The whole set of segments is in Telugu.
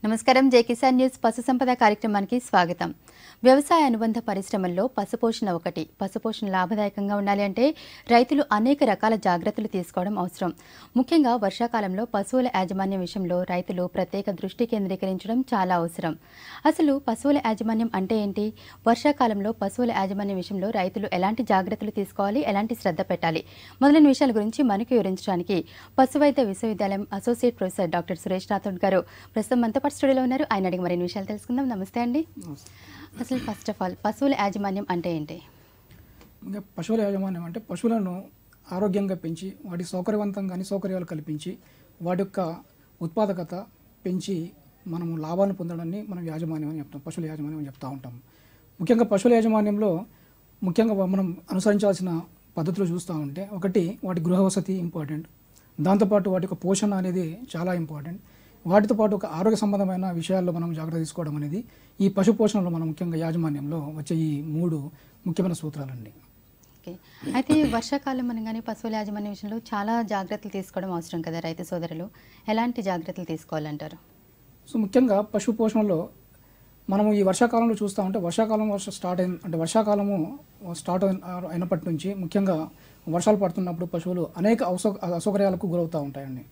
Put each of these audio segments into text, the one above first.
నమస్కారం. జై కిసాన్ న్యూస్ పశు సంపద కార్యక్రమానికి స్వాగతం. వ్యవసాయ అనుబంధ పరిశ్రమల్లో పశుపోషణ ఒకటి. పశుపోషణ లాభదాయకంగా ఉండాలి అంటే రైతులు అనేక రకాల జాగ్రత్తలు తీసుకోవడం అవసరం. ముఖ్యంగా వర్షాకాలంలో పశువుల యాజమాన్యం విషయంలో రైతులు ప్రత్యేక దృష్టి కేంద్రీకరించడం చాలా అవసరం. అసలు పశువుల యాజమాన్యం అంటే ఏంటి? వర్షాకాలంలో పశువుల యాజమాన్యం విషయంలో రైతులు ఎలాంటి జాగ్రత్తలు తీసుకోవాలి, ఎలాంటి శ్రద్ధ పెట్టాలి మొదలైన విషయాల గురించి మనకు వివరించడానికి పశువైద్య విశ్వవిద్యాలయం associate professor doctor Suresh Rathod గారు ప్రస్తుతం మనతో పాటు స్టూడియోలో ఉన్నారు. ఆయన అడిగి మరిన్ని విషయాలు తెలుసుకుందాం. నమస్తే అండి. అసలు ఫస్ట్ ఆఫ్ ఆల్ పశువుల యాజమాన్యం అంటే ఏంటి? ఇంకా పశువుల యాజమాన్యం అంటే పశువులను ఆరోగ్యంగా పెంచి వాటి సౌకర్యవంతంగా అన్ని సౌకర్యాలు కల్పించి వాటి యొక్క ఉత్పాదకత పెంచి మనము లాభాలను పొందడాన్ని మనం యాజమాన్యం అని చెప్తాం, పశువుల యాజమాన్యం అని చెప్తూ ఉంటాం. ముఖ్యంగా పశువుల యాజమాన్యంలో ముఖ్యంగా మనం అనుసరించాల్సిన పద్ధతులు చూస్తూ ఉంటే ఒకటి వాటి గృహ వసతి ఇంపార్టెంట్, దాంతోపాటు వాటి యొక్క పోషణ అనేది చాలా ఇంపార్టెంట్. వాటితో పాటు ఒక ఆరోగ్య సంబంధమైన విషయాల్లో మనం జాగ్రత్త తీసుకోవడం అనేది ఈ పశు పోషణలో మనం ముఖ్యంగా యాజమాన్యంలో వచ్చే ఈ 3 ముఖ్యమైన సూత్రాలండి. ఓకే. అయితే వర్షాకాలం అనగానే పశువుల యాజమాన్యం విషయంలో చాలా జాగ్రత్తలు తీసుకోవడం అవసరం కదా రైతు సోదరులు. ఎలాంటి జాగ్రత్తలు తీసుకోవాలంటారు? సో ముఖ్యంగా పశు పోషణలో మనము ఈ వర్షాకాలంలో చూస్తూ ఉంటే వర్షాకాలం వర్షాకాలము స్టార్ట్ అయినప్పటి నుంచి ముఖ్యంగా వర్షాలు పడుతున్నప్పుడు పశువులు అనేక అసౌకర్యాలకు గురవుతూ ఉంటాయండి.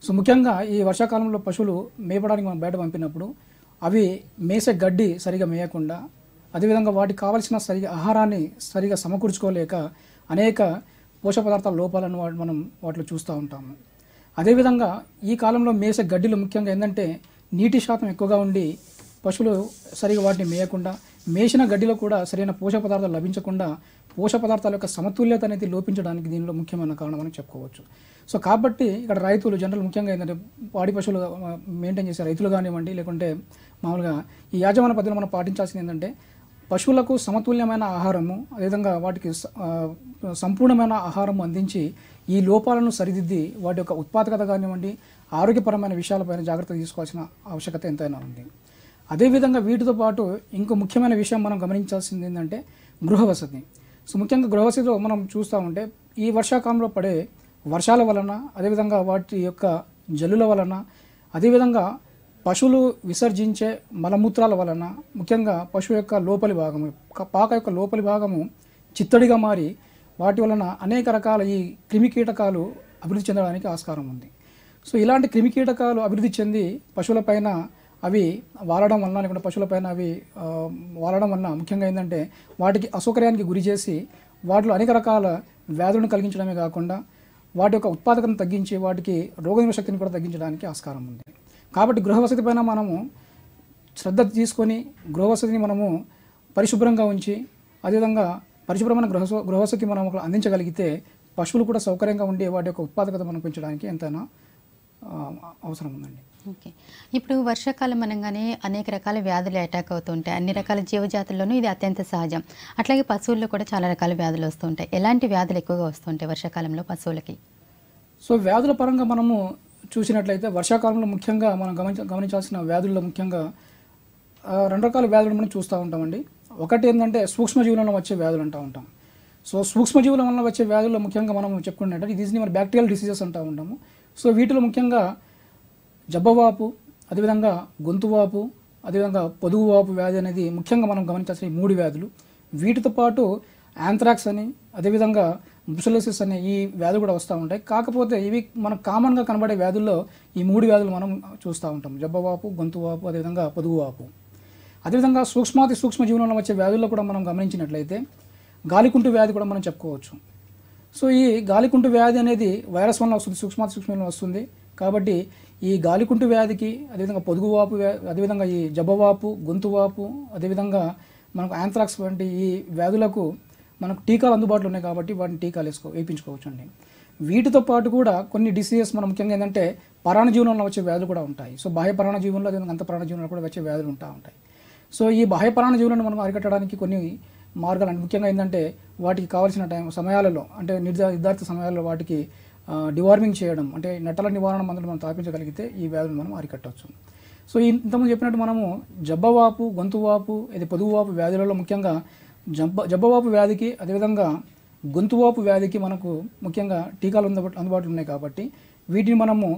సో ముఖ్యంగా ఈ వర్షాకాలంలో పశువులు మేపడానికి మనం బయట పంపినప్పుడు అవి మేసే గడ్డి సరిగా మేయకుండా, అదేవిధంగా వాటికి కావాల్సిన ఆహారాన్ని సరిగా సమకూర్చుకోలేక అనేక పోషక పదార్థాల లోపాలను మనం వాటిలో చూస్తూ ఉంటాము. అదేవిధంగా ఈ కాలంలో మేసే గడ్డిలో ముఖ్యంగా ఏంటంటే నీటి శాతం ఎక్కువగా ఉండి పశువులు సరిగా వాటిని మేయకుండా, మేసిన గడ్డిలో కూడా సరైన పోషక పదార్థాలు లభించకుండా పోషక పదార్థాల యొక్క సమతుల్యత అనేది లోపించడానికి దీనిలో ముఖ్యమైన కారణం అని చెప్పుకోవచ్చు. సో కాబట్టి ఇక్కడ రైతులు జనరల్ ముఖ్యంగా ఏంటంటే పాడి పశువులు మెయింటైన్ చేసే రైతులు కానివ్వండి, లేకుంటే మామూలుగా ఈ యాజమాన్య పద్ధతిలో మనం పాటించాల్సింది ఏంటంటే పశువులకు సమతుల్యమైన ఆహారము, అదేవిధంగా వాటికి సంపూర్ణమైన ఆహారం అందించి ఈ లోపాలను సరిదిద్ది వాటి యొక్క ఉత్పాదకత కానివ్వండి, ఆరోగ్యపరమైన విషయాలపైన జాగ్రత్త తీసుకోవాల్సిన ఆవశ్యకత ఎంతైనా ఉంది. అదేవిధంగా వీటితో పాటు ఇంకో ముఖ్యమైన విషయం మనం గమనించాల్సింది ఏంటంటే గృహ వసతి. సో ముఖ్యంగా గృహ వసతిలో మనం చూస్తూ ఉంటే ఈ వర్షాకాలంలో పడే వర్షాల వలన, అదేవిధంగా వాటి యొక్క జల్లుల వలన, అదేవిధంగా పశువులు విసర్జించే మలమూత్రాల వలన ముఖ్యంగా పశువు యొక్క లోపలి భాగము, పాక యొక్క లోపలి భాగము చిత్తడిగా మారి వాటి వలన అనేక రకాల ఈ క్రిమికీటకాలు అభివృద్ధి చెందడానికి ఆస్కారం ఉంది. సో ఇలాంటి క్రిమికీటకాలు అభివృద్ధి చెంది పశువులపైన అవి వాలడం వలన, లేకుంటే పశువులపైన అవి వాలడం వలన ముఖ్యంగా ఏంటంటే వాటికి అసౌకర్యానికి గురి చేసి వాటిలో అనేక రకాల వ్యాధులను కలిగించడమే కాకుండా వాటి యొక్క ఉత్పాదకతను తగ్గించి వాటికి రోగనిరోధక శక్తిని కూడా తగ్గించడానికి ఆస్కారం ఉంది. కాబట్టి గృహవసతి పైన మనము శ్రద్ధ తీసుకొని గృహవసతిని మనము పరిశుభ్రంగా ఉంచి, అదేవిధంగా పరిశుభ్రమైన గృహవసతి మనం అందించగలిగితే పశువులు కూడా సౌకర్యంగా ఉండి వాటి యొక్క ఉత్పాదకత మనం పెంచడానికి ఎంతైనా అవసరం ఉందండి. ఓకే. ఇప్పుడు వర్షాకాలం అనగానే అనేక రకాల వ్యాధులు అటాక్ అవుతుంటాయి. అన్ని రకాల జీవజాతుల్లోనూ ఇది అత్యంత సహజం. అట్లాగే పశువుల్లో కూడా చాలా రకాల వ్యాధులు వస్తుంటాయి. ఎలాంటి వ్యాధులు ఎక్కువగా వస్తుంటాయి వర్షాకాలంలో పశువులకి? సో వ్యాధుల పరంగా మనము చూసినట్లయితే వర్షాకాలంలో ముఖ్యంగా మనం గమనించాల్సిన వ్యాధుల్లో ముఖ్యంగా 2 రకాల వ్యాధులు మనం చూస్తూ ఉంటామండి. ఒకటి ఏంటంటే సూక్ష్మజీవుల వల్ల వచ్చే వ్యాధులు అంటూ ఉంటాం. సో సూక్ష్మజీవుల వల్ల వచ్చే వ్యాధుల్లో ముఖ్యంగా మనం చెప్పుకున్నట్టు దీన్ని మనం బ్యాక్టీరియల్ డిసీజెస్ అంటూ ఉంటాము. సో వీటిలో ముఖ్యంగా జబ్బవాపు, అదేవిధంగా గొంతువాపు, అదేవిధంగా పొదుగువాపు వ్యాధి అనేది ముఖ్యంగా మనం గమనించాల్సిన 3 వ్యాధులు. వీటితో పాటు యాంథ్రాక్స్ అని, అదేవిధంగా బ్రుసెలోసిస్ అనే ఈ వ్యాధులు కూడా వస్తూ ఉంటాయి. కాకపోతే ఇవి మనకు కామన్గా కనబడే వ్యాధుల్లో ఈ 3 వ్యాధులు మనం చూస్తూ ఉంటాం: జబ్బవాపు, గొంతువాపు, అదేవిధంగా పొదుగువాపు. అదేవిధంగా సూక్ష్మజీవులలో వచ్చే వ్యాధుల్లో కూడా మనం గమనించినట్లయితే గాలికుంటు వ్యాధి కూడా మనం చెప్పుకోవచ్చు. సో ఈ గాలికుంటు వ్యాధి అనేది వైరస్ వల్ల వస్తుంది, సూక్ష్మజీవుల వస్తుంది. కాబట్టి ఈ గాలికుంటు వ్యాధికి, అదేవిధంగా పొదుగువాపు, అదేవిధంగా ఈ జబ్బవాపు, గొంతువాపు, అదేవిధంగా మనకు యాంథ్రాక్స్ వంటి ఈ వ్యాధులకు మనకు టీకాలు అందుబాటులో ఉన్నాయి. కాబట్టి వాటిని టీకాలు వేయించుకోవచ్చు అండి. వీటితో పాటు కూడా కొన్ని డిసీజెస్ మనం ముఖ్యంగా ఏంటంటే పరాణజీవులలో వచ్చే వ్యాధులు కూడా ఉంటాయి. సో బాహ్య పరాణజీవుల్లో, అదేవిధంగా అంత పరాణజీవులలో కూడా వచ్చే వ్యాధులు ఉంటాయి. సో ఈ బాహ్య పరాన్నజీవులను మనం అరికట్టడానికి కొన్ని మార్గాలు అంటే ముఖ్యంగా ఏంటంటే వాటికి కావాల్సిన సమయాలలో అంటే నిర్ధారిత సమయాల్లో వాటికి డివార్మింగ్ చేయడం అంటే నట్టల నివారణ మందులు మనం తాపించగలిగితే ఈ వ్యాధులను మనం అరికట్టవచ్చు. సో ఇంతకుముందు చెప్పినట్టు మనము జబ్బవాపు, గొంతువాపు, ఇది పొదుగువాపు వ్యాధులలో ముఖ్యంగా జబ్బవాపు వ్యాధికి అదేవిధంగా గొంతువాపు వ్యాధికి మనకు ముఖ్యంగా టీకాలు అందుబాటులో ఉన్నాయి కాబట్టి వీటిని మనము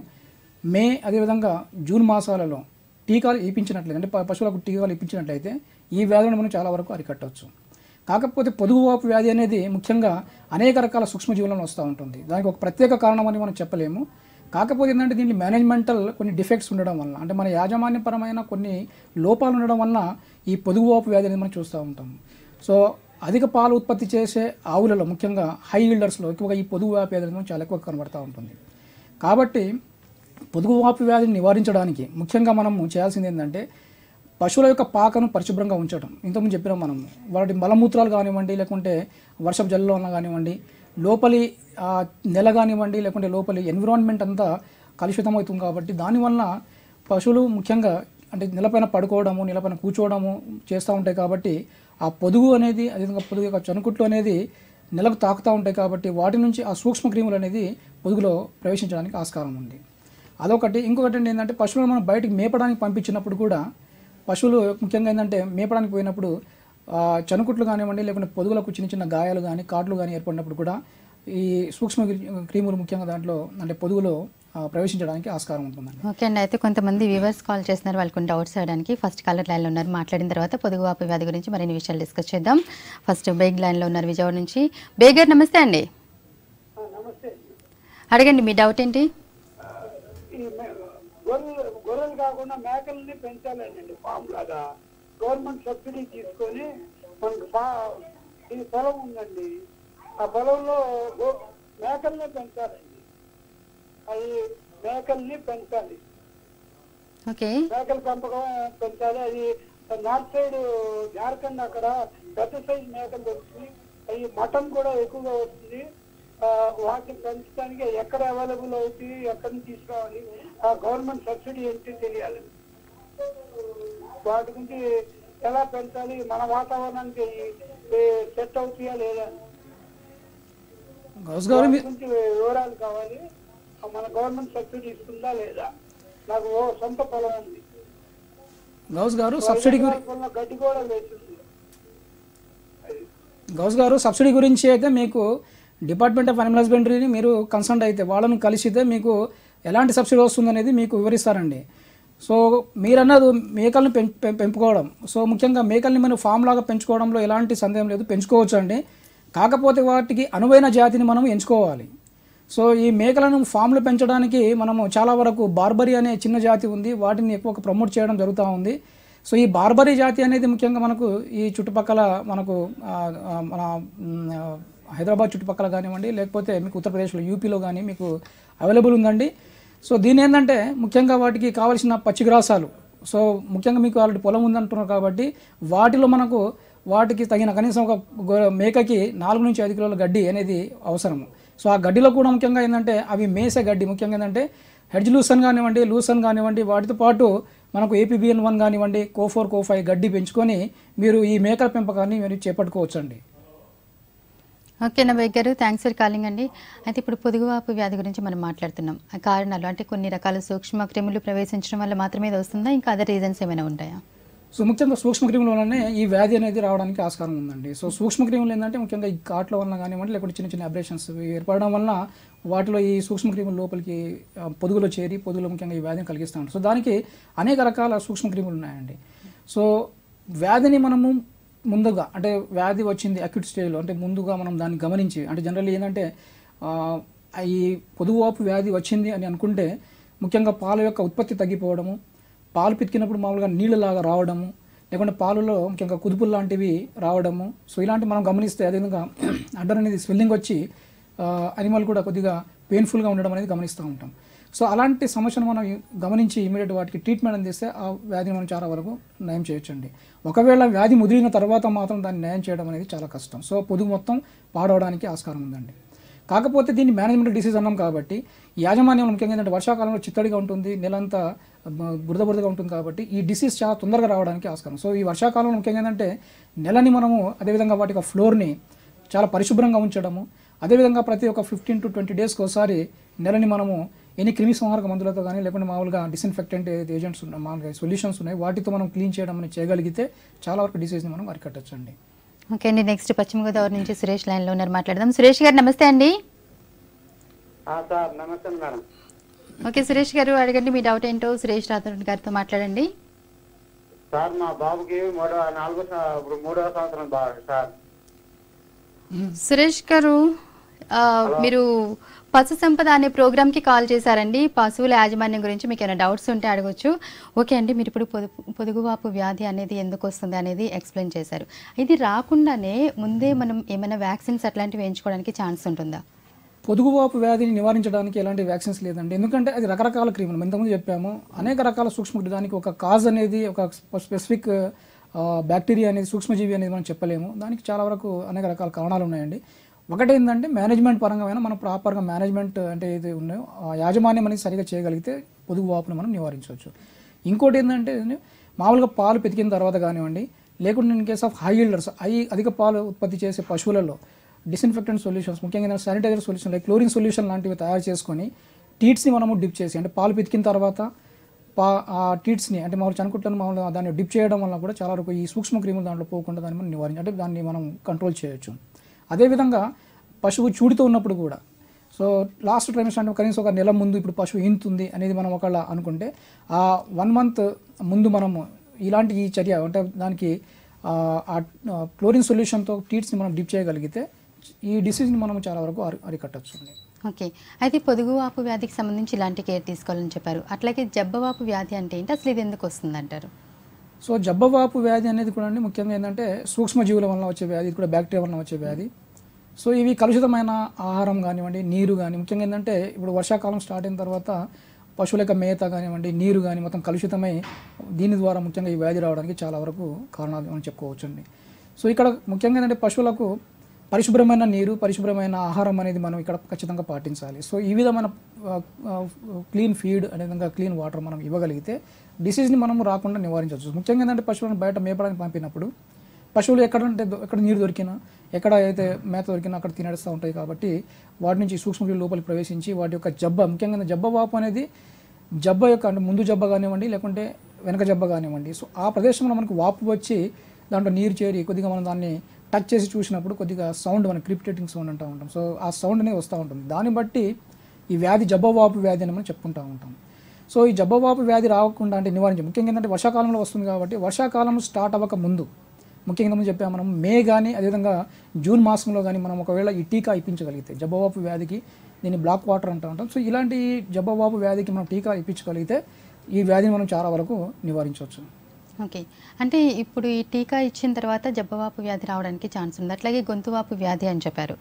మే అదేవిధంగా జూన్ మాసాలలో టీకాలు ఇప్పించినట్లయితే అంటే పశువులకు టీకాలు ఇప్పించినట్లయితే ఈ వ్యాధులను మనం చాలా వరకు అరికట్టవచ్చు. కాకపోతే పొదుగువాపు వ్యాధి అనేది ముఖ్యంగా అనేక రకాల సూక్ష్మజీవులను వస్తూ ఉంటుంది. దానికి ఒక ప్రత్యేక కారణం అని మనం చెప్పలేము. కాకపోతే ఏంటంటే దీంట్లో మేనేజ్మెంటల్ కొన్ని డిఫెక్ట్స్ ఉండడం వల్ల అంటే మన యాజమాన్యపరమైన కొన్ని లోపాలు ఉండడం వల్ల ఈ పొదుగువాపు వ్యాధి అనేది మనం చూస్తూ ఉంటాం. సో అధిక పాలు ఉత్పత్తి చేసే ఆవులలో ముఖ్యంగా హై ఈల్డర్స్లో ఎక్కువగా ఈ పొదుగువాపు వ్యాధి అనేది చాలా ఎక్కువ కనబడుతూ ఉంటుంది. కాబట్టి పొదుగువాపు వ్యాధిని నివారించడానికి ముఖ్యంగా మనము చేయాల్సింది ఏంటంటే పశువుల యొక్క పాకను పరిశుభ్రంగా ఉంచడం. ఇంతకుముందు చెప్పినాం మనం వాటి మలమూత్రాలు కానివ్వండి, లేకుంటే వర్షపు జల్లులో ఉన్న కానివ్వండి, లోపలి నెల కానివ్వండి, లేకుంటే లోపలి ఎన్విరాన్మెంట్ అంతా కలుషితమవుతుంది. కాబట్టి దానివల్ల పశువులు ముఖ్యంగా అంటే నెలపైన పడుకోవడము, నెలపైన కూర్చోవడము చేస్తూ ఉంటాయి. కాబట్టి ఆ పొదుగు అనేది అదేవిధంగా పొదుగు యొక్క చనుకుట్లు అనేది నెలకు తాకుతూ ఉంటాయి. కాబట్టి వాటి నుంచి ఆ సూక్ష్మక్రిములు అనేది పొదుగులో ప్రవేశించడానికి ఆస్కారం ఉంది. అదొకటి. ఇంకొకటి ఏంటంటే పశువులను మనం బయటికి మేపడానికి పంపించినప్పుడు కూడా పశువులు ముఖ్యంగా ఏంటంటే మేపడానికి పోయినప్పుడు చనుకుట్లు కానివ్వండి, లేకుంటే పొదుగులకు చిన్న చిన్న గాయాలు కానీ కాట్లు కానీ ఏర్పడినప్పుడు కూడా ఈ సూక్ష్మ క్రిములు ముఖ్యంగా దాంట్లో అంటే పొదుగులో ప్రవేశించడానికి ఆస్కారం ఉంటుందండి. ఓకే అండి. అయితే కొంతమంది వ్యూవర్స్ కాల్ చేస్తున్నారు, వాళ్ళకి డౌట్స్ అడగడానికి. ఫస్ట్ కాలర్ లైన్లో ఉన్నారు, మాట్లాడిన తర్వాత పొదుగువాపు వ్యాధి గురించి మరిన్ని విషయాలు డిస్కస్ చేద్దాం. ఫస్ట్ బేగ్ లైన్లో ఉన్నారు విజయవాడ నుంచి. బేగర్ నమస్తే అండి. అడగండి, మీ డౌట్ ఏంటి? గొర్రెలు కాకుండా మేకల్ని పెంచాలండి ఫామ్ లాగా. గవర్నమెంట్ సబ్సిడీ తీసుకొని మనకు ఈ పొలం ఉందండి, ఆ పొలంలో మేకల్ని పెంచాలండి. అది మేకల్ని పెంచాలి, ఓకే, మేకల పెంపకం పెంచాలి. అది నార్త్ సైడ్ జార్ఖండ్ అక్కడ పెద్ద సైజ్ మేకలు వస్తుంది, అవి మటన్ కూడా ఎక్కువగా వస్తుంది. వాటిని పెంచడానికి ఎక్కడ అవైలబుల్ అవుతుంది, ఎక్కడి నుంచి తీసుకోవాలి, ఆ గవర్నమెంట్ సబ్సిడీ ఏంటి తెలియాలి. వాటి గురించి ఎలా పెంచాలి, మన వాతావరణానికి సెట్ అవుతాయా లేదా గురించి వివరాలు కావాలి. మన గవర్నమెంట్ సబ్సిడీ ఇస్తుందా లేదా. నాకు సొంత పొలం ఉంది, గడ్డి కూడా వేసింది. గౌస్ గారు సబ్సిడీ గురించి అయితే మీకు డిపార్ట్మెంట్ ఆఫ్ అనిమల్ హస్బెండరీని మీరు కన్సల్ట్ అయితే వాళ్ళని కలిసితే మీకు ఎలాంటి సబ్సిడీ వస్తుందనేది మీకు వివరిస్తారండి. సో మీరన్నది మేకలను పెంపుకోవడం, సో ముఖ్యంగా మేకల్ని మనం ఫామ్ లాగా పెంచుకోవడంలో ఎలాంటి సందేహం లేదు, పెంచుకోవచ్చు అండి. కాకపోతే వాటికి అనువైన జాతిని మనం ఎంచుకోవాలి. సో ఈ మేకలను ఫామ్లో పెంచడానికి మనము చాలా వరకు బార్బరీ అనే చిన్న జాతి ఉంది, వాటిని ఎక్కువ ప్రమోట్ చేయడం జరుగుతూ ఉంది. సో ఈ బార్బరీ జాతి అనేది ముఖ్యంగా మనకు ఈ చుట్టుపక్కల మనకు మన హైదరాబాద్ చుట్టుపక్కల కానివ్వండి, లేకపోతే మీకు ఉత్తరప్రదేశ్లో యూపీలో కానీ మీకు అవైలబుల్ ఉందండి. సో దీని ఏంటంటే ముఖ్యంగా వాటికి కావాల్సిన పచ్చిగ్రాసాలు, సో ముఖ్యంగా మీకు ఆల్రెడీ పొలం ఉందంటున్నారు కాబట్టి వాటిలో మనకు వాటికి తగిన కనీసం ఒక మేకకి 4 నుంచి 5 కిలోల గడ్డి అనేది అవసరము. సో ఆ గడ్డిలో కూడా ముఖ్యంగా ఏంటంటే అవి మేసే గడ్డి ముఖ్యంగా ఏంటంటే హెడ్జ్ లూసన్ కానివ్వండి, లూసన్ కానివ్వండి, వాటితో పాటు మనకు APBN1 కానివ్వండి, CO4, CO5 గడ్డి పెంచుకొని మీరు ఈ మేకల పెంపకాన్ని మీరు చేపట్టుకోవచ్చు అండి. ఓకేనా బేగ్ గారు, థ్యాంక్స్ ఫర్ కాలింగ్ అండి. అయితే ఇప్పుడు పొదుగువాపు వ్యాధి గురించి మనం మాట్లాడుతున్నాం. ఆ కారణాలు అంటే కొన్ని రకాల సూక్ష్మ క్రిములు ప్రవేశించడం వల్ల మాత్రమే ఇది వస్తుందా, ఇంకా అదర్ రీజన్స్ ఏమైనా ఉంటాయా? సో ముఖ్యంగా సూక్ష్మక్రిముల వల్లనే ఈ వ్యాధి అనేది రావడానికి ఆస్కారం ఉందండి. సో సూక్ష్మక్రిములు ఏంటంటే ముఖ్యంగా ఈ కాట్ల వల్ల కానివ్వండి, లేకుంటే చిన్న చిన్న అబ్రేషన్స్ ఏర్పడడం వల్ల వాటిలో ఈ సూక్ష్మక్రిములు లోపలికి పొదుగులో చేరి పొదుగులో ముఖ్యంగా ఈ వ్యాధిని కలిగిస్తూ ఉంటారు. సో దానికి అనేక రకాల సూక్ష్మక్రిములు ఉన్నాయండి. సో వ్యాధిని మనము ముందుగా అంటే వ్యాధి వచ్చింది అక్యూట్ స్టేజ్లో అంటే ముందుగా మనం దాన్ని గమనించి అంటే జనరల్లీ ఏంటంటే ఈ పొదుగువాపు వ్యాధి వచ్చింది అని అనుకుంటే ముఖ్యంగా పాల యొక్క ఉత్పత్తి తగ్గిపోవడము, పాలు పితికినప్పుడు మామూలుగా నీళ్ళలాగా రావడము, లేకుంటే పాలలో ముఖ్యంగా కుదుపులు లాంటివి రావడము. సో ఇలాంటి మనం గమనిస్తే అదేవిధంగా అడ్డర్ అనేది స్వెల్లింగ్ వచ్చి అనిమల్ కూడా కొద్దిగా పెయిన్ఫుల్గా ఉండడం అనేది గమనిస్తూ ఉంటాం. సో అలాంటి సమస్యను మనం గమనించి ఇమీడియట్ వాటికి ట్రీట్మెంట్ అందిస్తే ఆ వ్యాధిని మనం చాలా వరకు నయం చేయొచ్చండి. ఒకవేళ వ్యాధి ముదిరిన తర్వాత మాత్రం దాన్ని నయం చేయడం అనేది చాలా కష్టం. సో పొదుగు మొత్తం పాడవడానికి ఆస్కారం ఉందండి. కాకపోతే దీన్ని మేనేజ్మెంట్ డిసీజ్ అన్నాం కాబట్టి యాజమాన్యం ముఖ్యంగా ఏంటంటే వర్షాకాలంలో చిత్తడిగా ఉంటుంది, నెలంతా బురదగా ఉంటుంది కాబట్టి ఈ డిసీజ్ చాలా తొందరగా రావడానికి ఆస్కారం. సో ఈ వర్షాకాలంలో ముఖ్యంగా ఏంటంటే నెలని మనము అదేవిధంగా వాటి యొక్క ఫ్లోర్ని చాలా పరిశుభ్రంగా ఉంచడము, అదేవిధంగా ప్రతి ఒక్క 15 to 20 డేస్కి ఒకసారి నెలని మనము ఎన్ని క్రిమి సంహారక మందులతో కానీ లేకుంటే మామూలుగా డిస్ఇన్ఫెక్టెంట్ ఏజెంట్స్ ఉన్నాయి, మామూలుగా సొల్యూషన్స్ ఉన్నాయి, వాటితో మనం క్లీన్ చేయడం అనేది చేయగలిగితే చాలా వరకు డిసీజ్ని మనం అరికట్టచ్చు అండి. ఓకే అండి, నెక్స్ట్ పశ్చిమ గోదావరి నుంచి సురేష్ లైన్లో ఉన్నారు, మాట్లాడదాం. సురేష్ గారు నమస్తే అండి. సార్ నమస్తే మేడం. ఓకే సురేష్ గారు, అడగండి మీ డౌట్ ఏంటో సురేష్ రాథోడ్ గారితో మాట్లాడండి. సార్ మా బాబుకి మూడవ సంవత్సరం సార్. సురేష్ గారు, మీరు పశు సంపద అనే ప్రోగ్రామ్కి కాల్ చేశారండి. పశువుల యాజమాన్యం గురించి మీకు ఏమైనా డౌట్స్ ఉంటే అడగొచ్చు. ఓకే అండి, మీరు ఇప్పుడు పొదుగువాపు వ్యాధి అనేది ఎందుకు వస్తుంది అనేది ఎక్స్ప్లెయిన్ చేశారు. ఇది రాకుండానే ముందే మనం ఏమైనా వ్యాక్సిన్స్ అట్లాంటివి వేయించుకోవడానికి ఛాన్స్ ఉంటుందా? పొదుగువాపు వ్యాధిని నివారించడానికి ఎలాంటి వ్యాక్సిన్స్ లేదండి, ఎందుకంటే అది రకరకాల క్రిములు ఇంతకుముందు చెప్పాము. అనేక రకాల సూక్ష్మ దానికి ఒక కాజ్ అనేది ఒక స్పెసిఫిక్ బ్యాక్టీరియా అనేది సూక్ష్మజీవి అనేది మనం చెప్పలేము. దానికి చాలా వరకు అనేక రకాల కారణాలు ఉన్నాయండి. ఒకటి ఏంటంటే మేనేజ్మెంట్ పరంగా మనం ప్రాపర్గా మేనేజ్మెంట్ అంటే ఏది ఉన్నాయో ఆ యాజమాన్యం అనేది సరిగా చేయగలిగితే పొదుగువాపుని మనం నివారించవచ్చు. ఇంకోటి ఏంటంటే మామూలుగా పాలు పెతికిన తర్వాత కానివ్వండి, లేకుంటే in case of high yielders అధిక పాలు ఉత్పత్తి చేసే పశువులలో డిస్ఇన్ఫెక్టెంట్ సొల్యూషన్స్, ముఖ్యంగా sanitiser solution like chlorine solution లాంటివి తయారు చేసుకొని టీట్స్ని మనము డిప్ చేసి, అంటే పాలు పితికిన తర్వాత ఆ టీట్స్ని అంటే మామూలు చనుకుట్లను మామూలుగా దాన్ని డిప్ చేయడం వల్ల కూడా చాలా వరకు ఈ సూక్ష్మ క్రిములు దాంట్లో పోకుండా దాన్ని మనం నివారించి అంటే దాన్ని మనం కంట్రోల్ చేయొచ్చు. అదేవిధంగా పశువు చూడితో ఉన్నప్పుడు కూడా, సో లాస్ట్ ట్రైమిస్టర్ అంటే కనీసం ఒక నెల ముందు ఇప్పుడు పశువు ఈనుతుంది అనేది మనం ఒకవేళ అనుకుంటే ఆ 1 month ముందు మనము ఇలాంటి ఈ చర్య అంటే దానికి క్లోరిన్ సొల్యూషన్తో టీట్స్ని మనం డిప్ చేయగలిగితే ఈ డిసీజ్ని మనం చాలా వరకు అరికట్టచ్చు. ఓకే, అయితే పొదుగువాపు వ్యాధికి సంబంధించి ఇలాంటి కేర్ తీసుకోవాలని చెప్పారు. అట్లాగే జబ్బవాపు వ్యాధి అంటే ఏంటి, అసలు ఇది ఎందుకు వస్తుంది అంటారు? సో జబ్బవాపు వ్యాధి అనేది కూడా అండి ముఖ్యంగా ఏంటంటే సూక్ష్మజీవుల వల్ల వచ్చే వ్యాధి, ఇది కూడా బ్యాక్టీరియా వల్ల వచ్చే వ్యాధి. సో ఇవి కలుషితమైన ఆహారం కానివ్వండి, నీరు కానీ, ముఖ్యంగా ఏంటంటే ఇప్పుడు వర్షాకాలం స్టార్ట్ అయిన తర్వాత పశువుల యొక్క మేత కానివ్వండి, నీరు కానీ మొత్తం కలుషితమై దీని ద్వారా ముఖ్యంగా ఈ వ్యాధి రావడానికి చాలా వరకు కారణాలు మనం చెప్పుకోవచ్చండి. సో ఇక్కడ ముఖ్యంగా ఏంటంటే పశువులకు పరిశుభ్రమైన నీరు, పరిశుభ్రమైన ఆహారం అనేది మనం ఇక్కడ ఖచ్చితంగా పాటించాలి. సో ఈ విధమైన క్లీన్ ఫీడ్ అదేవిధంగా క్లీన్ వాటర్ మనం ఇవ్వగలిగితే డిసీజ్ని మనం రాకుండా నివారించవచ్చు. ముఖ్యంగా ఏంటంటే పశువులను బయట మేపడానికి పంపినప్పుడు పశువులు ఎక్కడ నీరు దొరికినా, ఎక్కడ అయితే మేత దొరికినా అక్కడ తినేస్తూ ఉంటాయి కాబట్టి వాటి నుంచి సూక్ష్మక్రిములు లోపలికి ప్రవేశించి వాటి యొక్క ముఖ్యంగా జబ్బవాపు అనేది యొక్క అంటే ముందు జబ్బ కానివ్వండి లేకుంటే వెనక జబ్బ కానివ్వండి, సో ఆ ప్రదేశంలో మనకు వాపు వచ్చి దాంట్లో నీరు చేరి కొద్దిగా మనం దాన్ని టచ్ చేసి చూసినప్పుడు కొద్దిగా సౌండ్ మనం క్రిప్టేటింగ్ సౌండ్ అంటూ ఉంటాం. సో ఆ సౌండ్ అనేది వస్తూ ఉంటుంది. దాన్ని బట్టి ఈ వ్యాధి జబ్బవాపు వ్యాధి అని మనం చెప్పుకుంటూ ఉంటాం. సో ఈ జబ్బవాపు వ్యాధి రాకుండా అంటే నివారించాలి. ముఖ్యంగా ఏంటంటే వర్షాకాలంలో వస్తుంది కాబట్టి వర్షాకాలం స్టార్ట్ అవ్వక ముందు ముఖ్యంగా ముందు చెప్పాము మనం మే కానీ అదేవిధంగా జూన్ మాసంలో కానీ మనం ఒకవేళ ఈ టీకా ఇప్పించగలిగితే జబ్బవాపు వ్యాధికి దీన్ని బ్లాక్ వాటర్ అంటూ ఉంటాం. సో ఇలాంటి జబ్బవాపు వ్యాధికి మనం టీకా ఇప్పించగలిగితే ఈ వ్యాధిని మనం చాలా వరకు నివారించవచ్చు. ఓకే, అంటే ఇప్పుడు ఈ టీకా ఇచ్చిన తర్వాత జబ్బవాపు వ్యాధి రావడానికి ఛాన్స్ ఉంది. అట్లాగే గొంతువాపు వ్యాధి అని చెప్పారు,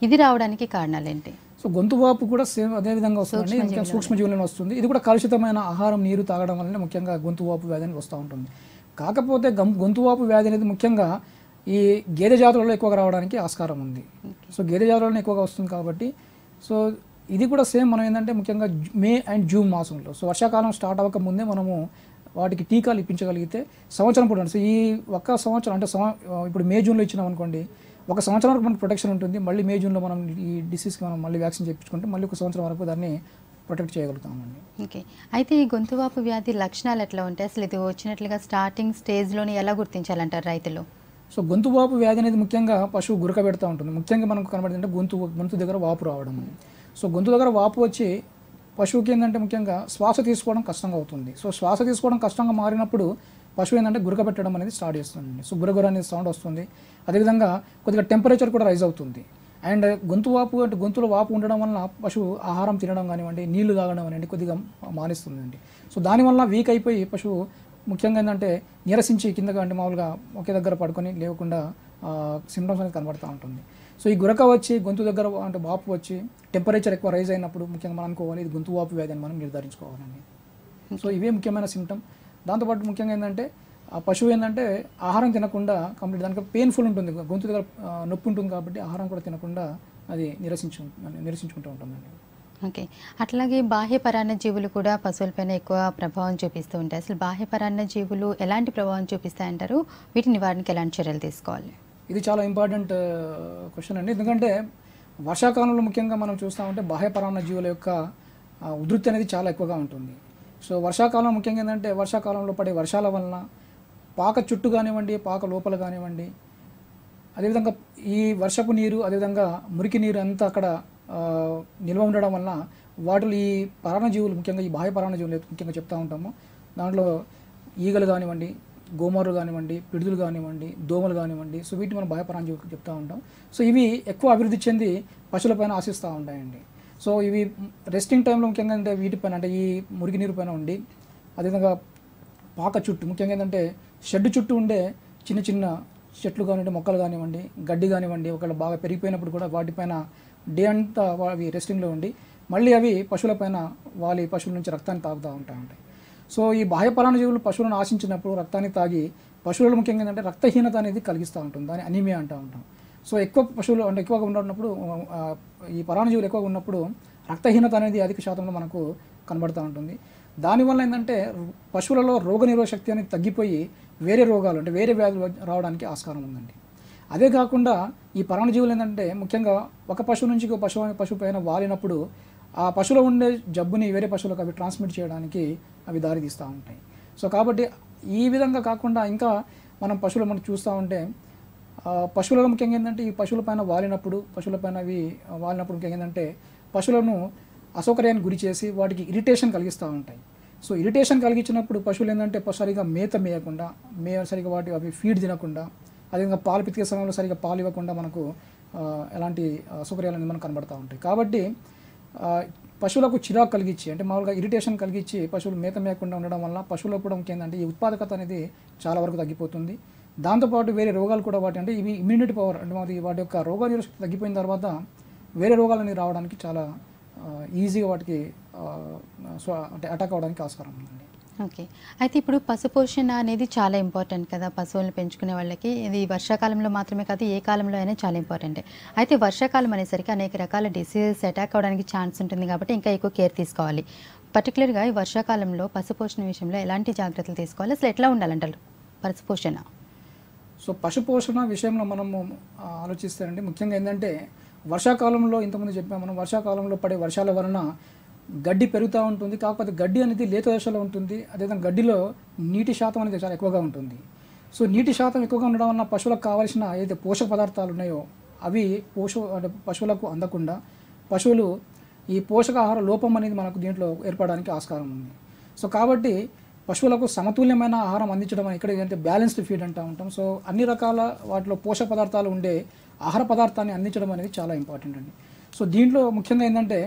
ఇది రావడానికి కారణాలు ఏంటి? సో గొంతువాపు కూడా సేమ్ అదే విధంగా వస్తుందండి, ముఖ్యంగా సూక్ష్మజీవులను వస్తుంది. ఇది కూడా కలుషితమైన ఆహారం నీరు తాగడం వల్లనే ముఖ్యంగా గొంతువాపు వ్యాధి అనేది వస్తూ ఉంటుంది. కాకపోతే గొంతువాపు వ్యాధి అనేది ముఖ్యంగా ఈ గేదె జాతులలో ఎక్కువగా రావడానికి ఆస్కారం ఉంది. సో గేదె జాతులలో ఎక్కువగా వస్తుంది కాబట్టి సో ఇది కూడా సేమ్ మనం ఏంటంటే ముఖ్యంగా మే అండ్ జూన్ మాసంలో సో వర్షాకాలం స్టార్ట్ అవ్వక ముందే మనము వాటికి టీకాలు ఇప్పించగలిగితే సంవత్సరం కూడా సో ఈ ఒక్క సంవత్సరం అంటే ఇప్పుడు మే జూన్లో ఇచ్చినాం అనుకోండి, ఒక సంవత్సరం వరకు మనకు ప్రొటెక్షన్ ఉంటుంది. మళ్ళీ మే జూన్లో మనం ఈ డిసీజ్కి మనం మళ్ళీ వ్యాక్సిన్ చేయించుకుంటే మళ్ళీ ఒక సంవత్సరం వరకు దాన్ని ప్రొటెక్ట్ చేయగలుగుతామండి. ఓకే, అయితే ఈ గొంతువాపు వ్యాధి లక్షణాలు ఎట్లా ఉంటాయి, అసలు ఇది వచ్చినట్లుగా స్టార్టింగ్ స్టేజ్లోనే ఎలా గుర్తించాలంటారు రైతులు? సో గొంతువాపు వ్యాధి అనేది ముఖ్యంగా పశువు గురక పెడతా ఉంటుంది. ముఖ్యంగా మనకు కనబడుతుంటే గొంతు దగ్గర వాపు రావడం. సో గొంతు దగ్గర వాపు వచ్చి పశువుకి ఏంటంటే ముఖ్యంగా శ్వాస తీసుకోవడం కష్టంగా అవుతుంది. సో శ్వాస తీసుకోవడం కష్టంగా మారినప్పుడు పశువు ఏంటంటే గురక పెట్టడం అనేది స్టార్ట్ చేస్తుంది. సో గురగుర అనేది సౌండ్ వస్తుంది. అదేవిధంగా కొద్దిగా టెంపరేచర్ కూడా రైజ్ అవుతుంది. అండ్ గొంతువాపు అంటే గొంతులో వాపు ఉండడం వలన పశువు ఆహారం తినడం కానివ్వండి, నీళ్లు తాగడం కానివ్వండి కొద్దిగా మానేస్తుందండి. సో దానివల్ల వీక్ అయిపోయి పశువు ముఖ్యంగా ఏంటంటే నీరసించి కిందగా అంటే మామూలుగా ఒకే దగ్గర పడుకొని లేకుండా సిమ్టమ్స్ అనేది కనబడుతూ ఉంటుంది. సో ఈ గురక వచ్చి గొంతు దగ్గర అంటే వాపు వచ్చి టెంపరేచర్ ఎక్కువ రైజ్ అయినప్పుడు ముఖ్యంగా మనం అనుకోవాలి ఇది గొంతు వాపు వ్యాధి అని మనం నిర్ధారించుకోవాలండి. సో ఇవే ముఖ్యమైన సిమ్టమ్. దాంతోపాటు ముఖ్యంగా ఏంటంటే ఆ పశువు ఏంటంటే ఆహారం తినకుండా కంప్లీట్ దానికి పెయిన్ఫుల్ ఉంటుంది, గొంతు దగ్గర నొప్పి ఉంటుంది కాబట్టి ఆహారం కూడా తినకుండా అది నిరసించుకుంటూ ఉంటుందండి. ఓకే. అట్లాగే బాహ్య పరాన్న జీవులు కూడా పశువులపైన ఎక్కువ ప్రభావం చూపిస్తూ ఉంటాయి. అసలు బాహ్య పరాన్న జీవులు ఎలాంటి ప్రభావం చూపిస్తాయంటారు? వీటి నివారణకి ఎలాంటి చర్యలు తీసుకోవాలి? ఇది చాలా ఇంపార్టెంట్ క్వశ్చన్ అండి. ఎందుకంటే వర్షాకాలంలో ముఖ్యంగా మనం చూస్తూ ఉంటే బాహ్య పరాన్న జీవుల యొక్క ఉధృతి అనేది చాలా ఎక్కువగా ఉంటుంది. సో వర్షాకాలం ముఖ్యంగా ఏంటంటే వర్షాకాలంలో పడే వర్షాల వలన పాక చుట్టూ కానివ్వండి, పాక లోపల కానివ్వండి, అదేవిధంగా ఈ వర్షపు నీరు, అదేవిధంగా మురికి నీరు అంతా అక్కడ నిల్వ ఉండడం వలన వాటిలో ఈ పరాన్నజీవులు, ముఖ్యంగా ఈ బాహ్య పరాన్నజీవులు ముఖ్యంగా చెప్తూ ఉంటాము. దాంట్లో ఈగలు కానివ్వండి, గోమర్రు కానివ్వండి, పిడుదులు కానివ్వండి, దోమలు కానివ్వండి, సో వీటిని మనం బాహ్య పరాన్నజీవులు చెప్తూ ఉంటాం. సో ఇవి ఎక్కువ అభివృద్ధి చెంది పశువులపైన ఆశిస్తూ ఉంటాయండి. సో ఇవి రెస్టింగ్ టైంలో ముఖ్యంగా అంటే వీటిపైన అంటే ఈ మురికి నీరు పైన ఉండి, అదేవిధంగా పాక చుట్టూ ముఖ్యంగా ఏంటంటే షెడ్ చుట్టూ ఉండే చిన్న చిన్న చెట్లు కానివ్వండి, మొక్కలు కానివ్వండి, గడ్డి కానివ్వండి, ఒకవేళ బాగా పెరిగిపోయినప్పుడు కూడా వాటిపైన డే అంతా అవి రెస్టింగ్లో ఉండి మళ్ళీ అవి పశువులపైన వాలి పశువుల నుంచి రక్తాన్ని తాగుతూ ఉంటాయి. సో ఈ బాహ్య పరాన్నజీవులు పశువులను ఆశించినప్పుడు రక్తాన్ని తాగి పశువులలో ముఖ్యంగా ఏంటంటే రక్తహీనత అనేది కలిగిస్తూ ఉంటుంది. దాన్ని అనీమియా అంటూ ఉంటాం. సో ఎక్కువ పశువులు అంటే ఎక్కువగా ఉన్నప్పుడు ఈ పరాన్నజీవులు ఎక్కువగా ఉన్నప్పుడు రక్తహీనత అనేది అధిక శాతంలో మనకు కనబడుతూ ఉంటుంది. దానివల్ల ఏంటంటే పశువులలో రోగనిరోధక శక్తి అనేది తగ్గిపోయి వేరే రోగాలు అంటే వేరే వ్యాధులు రావడానికి ఆస్కారం ఉందండి. అదే కాకుండా ఈ పరాన్నజీవులు ఏంటంటే ముఖ్యంగా ఒక పశువు నుంచి ఒక పశువు పైన వాలినప్పుడు ఆ పశువులో ఉండే జబ్బుని వేరే పశువులకు అవి ట్రాన్స్మిట్ చేయడానికి అవి దారి తీస్తూ ఉంటాయి. సో కాబట్టి ఈ విధంగా కాకుండా ఇంకా మనం పశువులు మనం చూస్తూ ఉంటే పశువులలో ముఖ్యంగా ఏంటంటే ఈ పశువులపైన పశువులపైన అవి వాలినప్పుడు ముఖ్యంగా ఏంటంటే పశువులను అసౌకర్యానికి గురి చేసి వాటికి ఇరిటేషన్ కలిగిస్తూ ఉంటాయి. సో ఇరిటేషన్ కలిగించినప్పుడు పశువులు ఏంటంటే సరిగా మేత మేయకుండా సరిగా అవి ఫీడ్ తినకుండా, అదేవిధంగా పాలు పితికే సమయంలో సరిగా పాలు ఇవ్వకుండా మనకు ఎలాంటి అసౌకర్యాలు అనేది మనకు కనబడుతూ ఉంటాయి. కాబట్టి పశువులకు చిరాకు కలిగించి అంటే మామూలుగా ఇరిటేషన్ కలిగించి పశువులు మేత మేయకుండా ఉండడం వల్ల పశువులకు కూడా ఏంటంటే ఈ ఉత్పాదకత అనేది చాలా వరకు తగ్గిపోతుంది. దాంతోపాటు వేరే రోగాలు కూడా వాటి ఇవి ఇమ్యూనిటీ పవర్ అంటే వాటి యొక్క రోగనిరోధక శక్తి తగ్గిపోయిన తర్వాత వేరే రోగాలు అనేవి రావడానికి చాలా ఈజీగా వాటికి అంటే అటాక్ అవ్వడానికి ఆస్కారం ఉందండి. ఓకే. అయితే ఇప్పుడు పశుపోషణ అనేది చాలా ఇంపార్టెంట్ కదా పశువులను పెంచుకునే వాళ్ళకి. ఇది వర్షాకాలంలో మాత్రమే కాదు, ఏ కాలంలో అయినా చాలా ఇంపార్టెంటే. అయితే వర్షాకాలం అనేసరికి అనేక రకాల డిసీజెస్ అటాక్ అవ్వడానికి ఛాన్స్ ఉంటుంది కాబట్టి ఇంకా ఎక్కువ కేర్ తీసుకోవాలి. పర్టికులర్గా ఈ వర్షాకాలంలో పశుపోషణ విషయంలో ఎలాంటి జాగ్రత్తలు తీసుకోవాలి, అసలు ఎట్లా ఉండాలంటారు పశుపోషణ? సో పశుపోషణ విషయంలో మనము ఆలోచిస్తారండి ముఖ్యంగా ఏంటంటే వర్షాకాలంలో ఇంతకుముందు చెప్పాము మనం, వర్షాకాలంలో పడే వర్షాల వలన గడ్డి పెరుగుతూ ఉంటుంది. కాకపోతే గడ్డి అనేది లేత దశలో ఉంటుంది. అదేవిధంగా గడ్డిలో నీటి శాతం అనేది చాలా ఎక్కువగా ఉంటుంది. సో నీటి శాతం ఎక్కువగా ఉండడం వలన పశువులకు కావాల్సిన ఏదైతే పోషక పదార్థాలు ఉన్నాయో అవి పశువులకు అందకుండా పశువులు ఈ పోషకాహార లోపం అనేది మనకు దీంట్లో ఏర్పడడానికి ఆస్కారం ఉంది. సో కాబట్టి పశువులకు సమతుల్యమైన ఆహారం అందించడం అని ఇక్కడ ఏంటంటే బ్యాలెన్స్డ్ ఫీడ్ అంటూ ఉంటాం. సో అన్ని రకాల వాటిలో పోషక పదార్థాలు ఉండే ఆహార పదార్థాన్ని అందించడం అనేది చాలా ఇంపార్టెంట్ అండి. సో దీంట్లో ముఖ్యంగా ఏంటంటే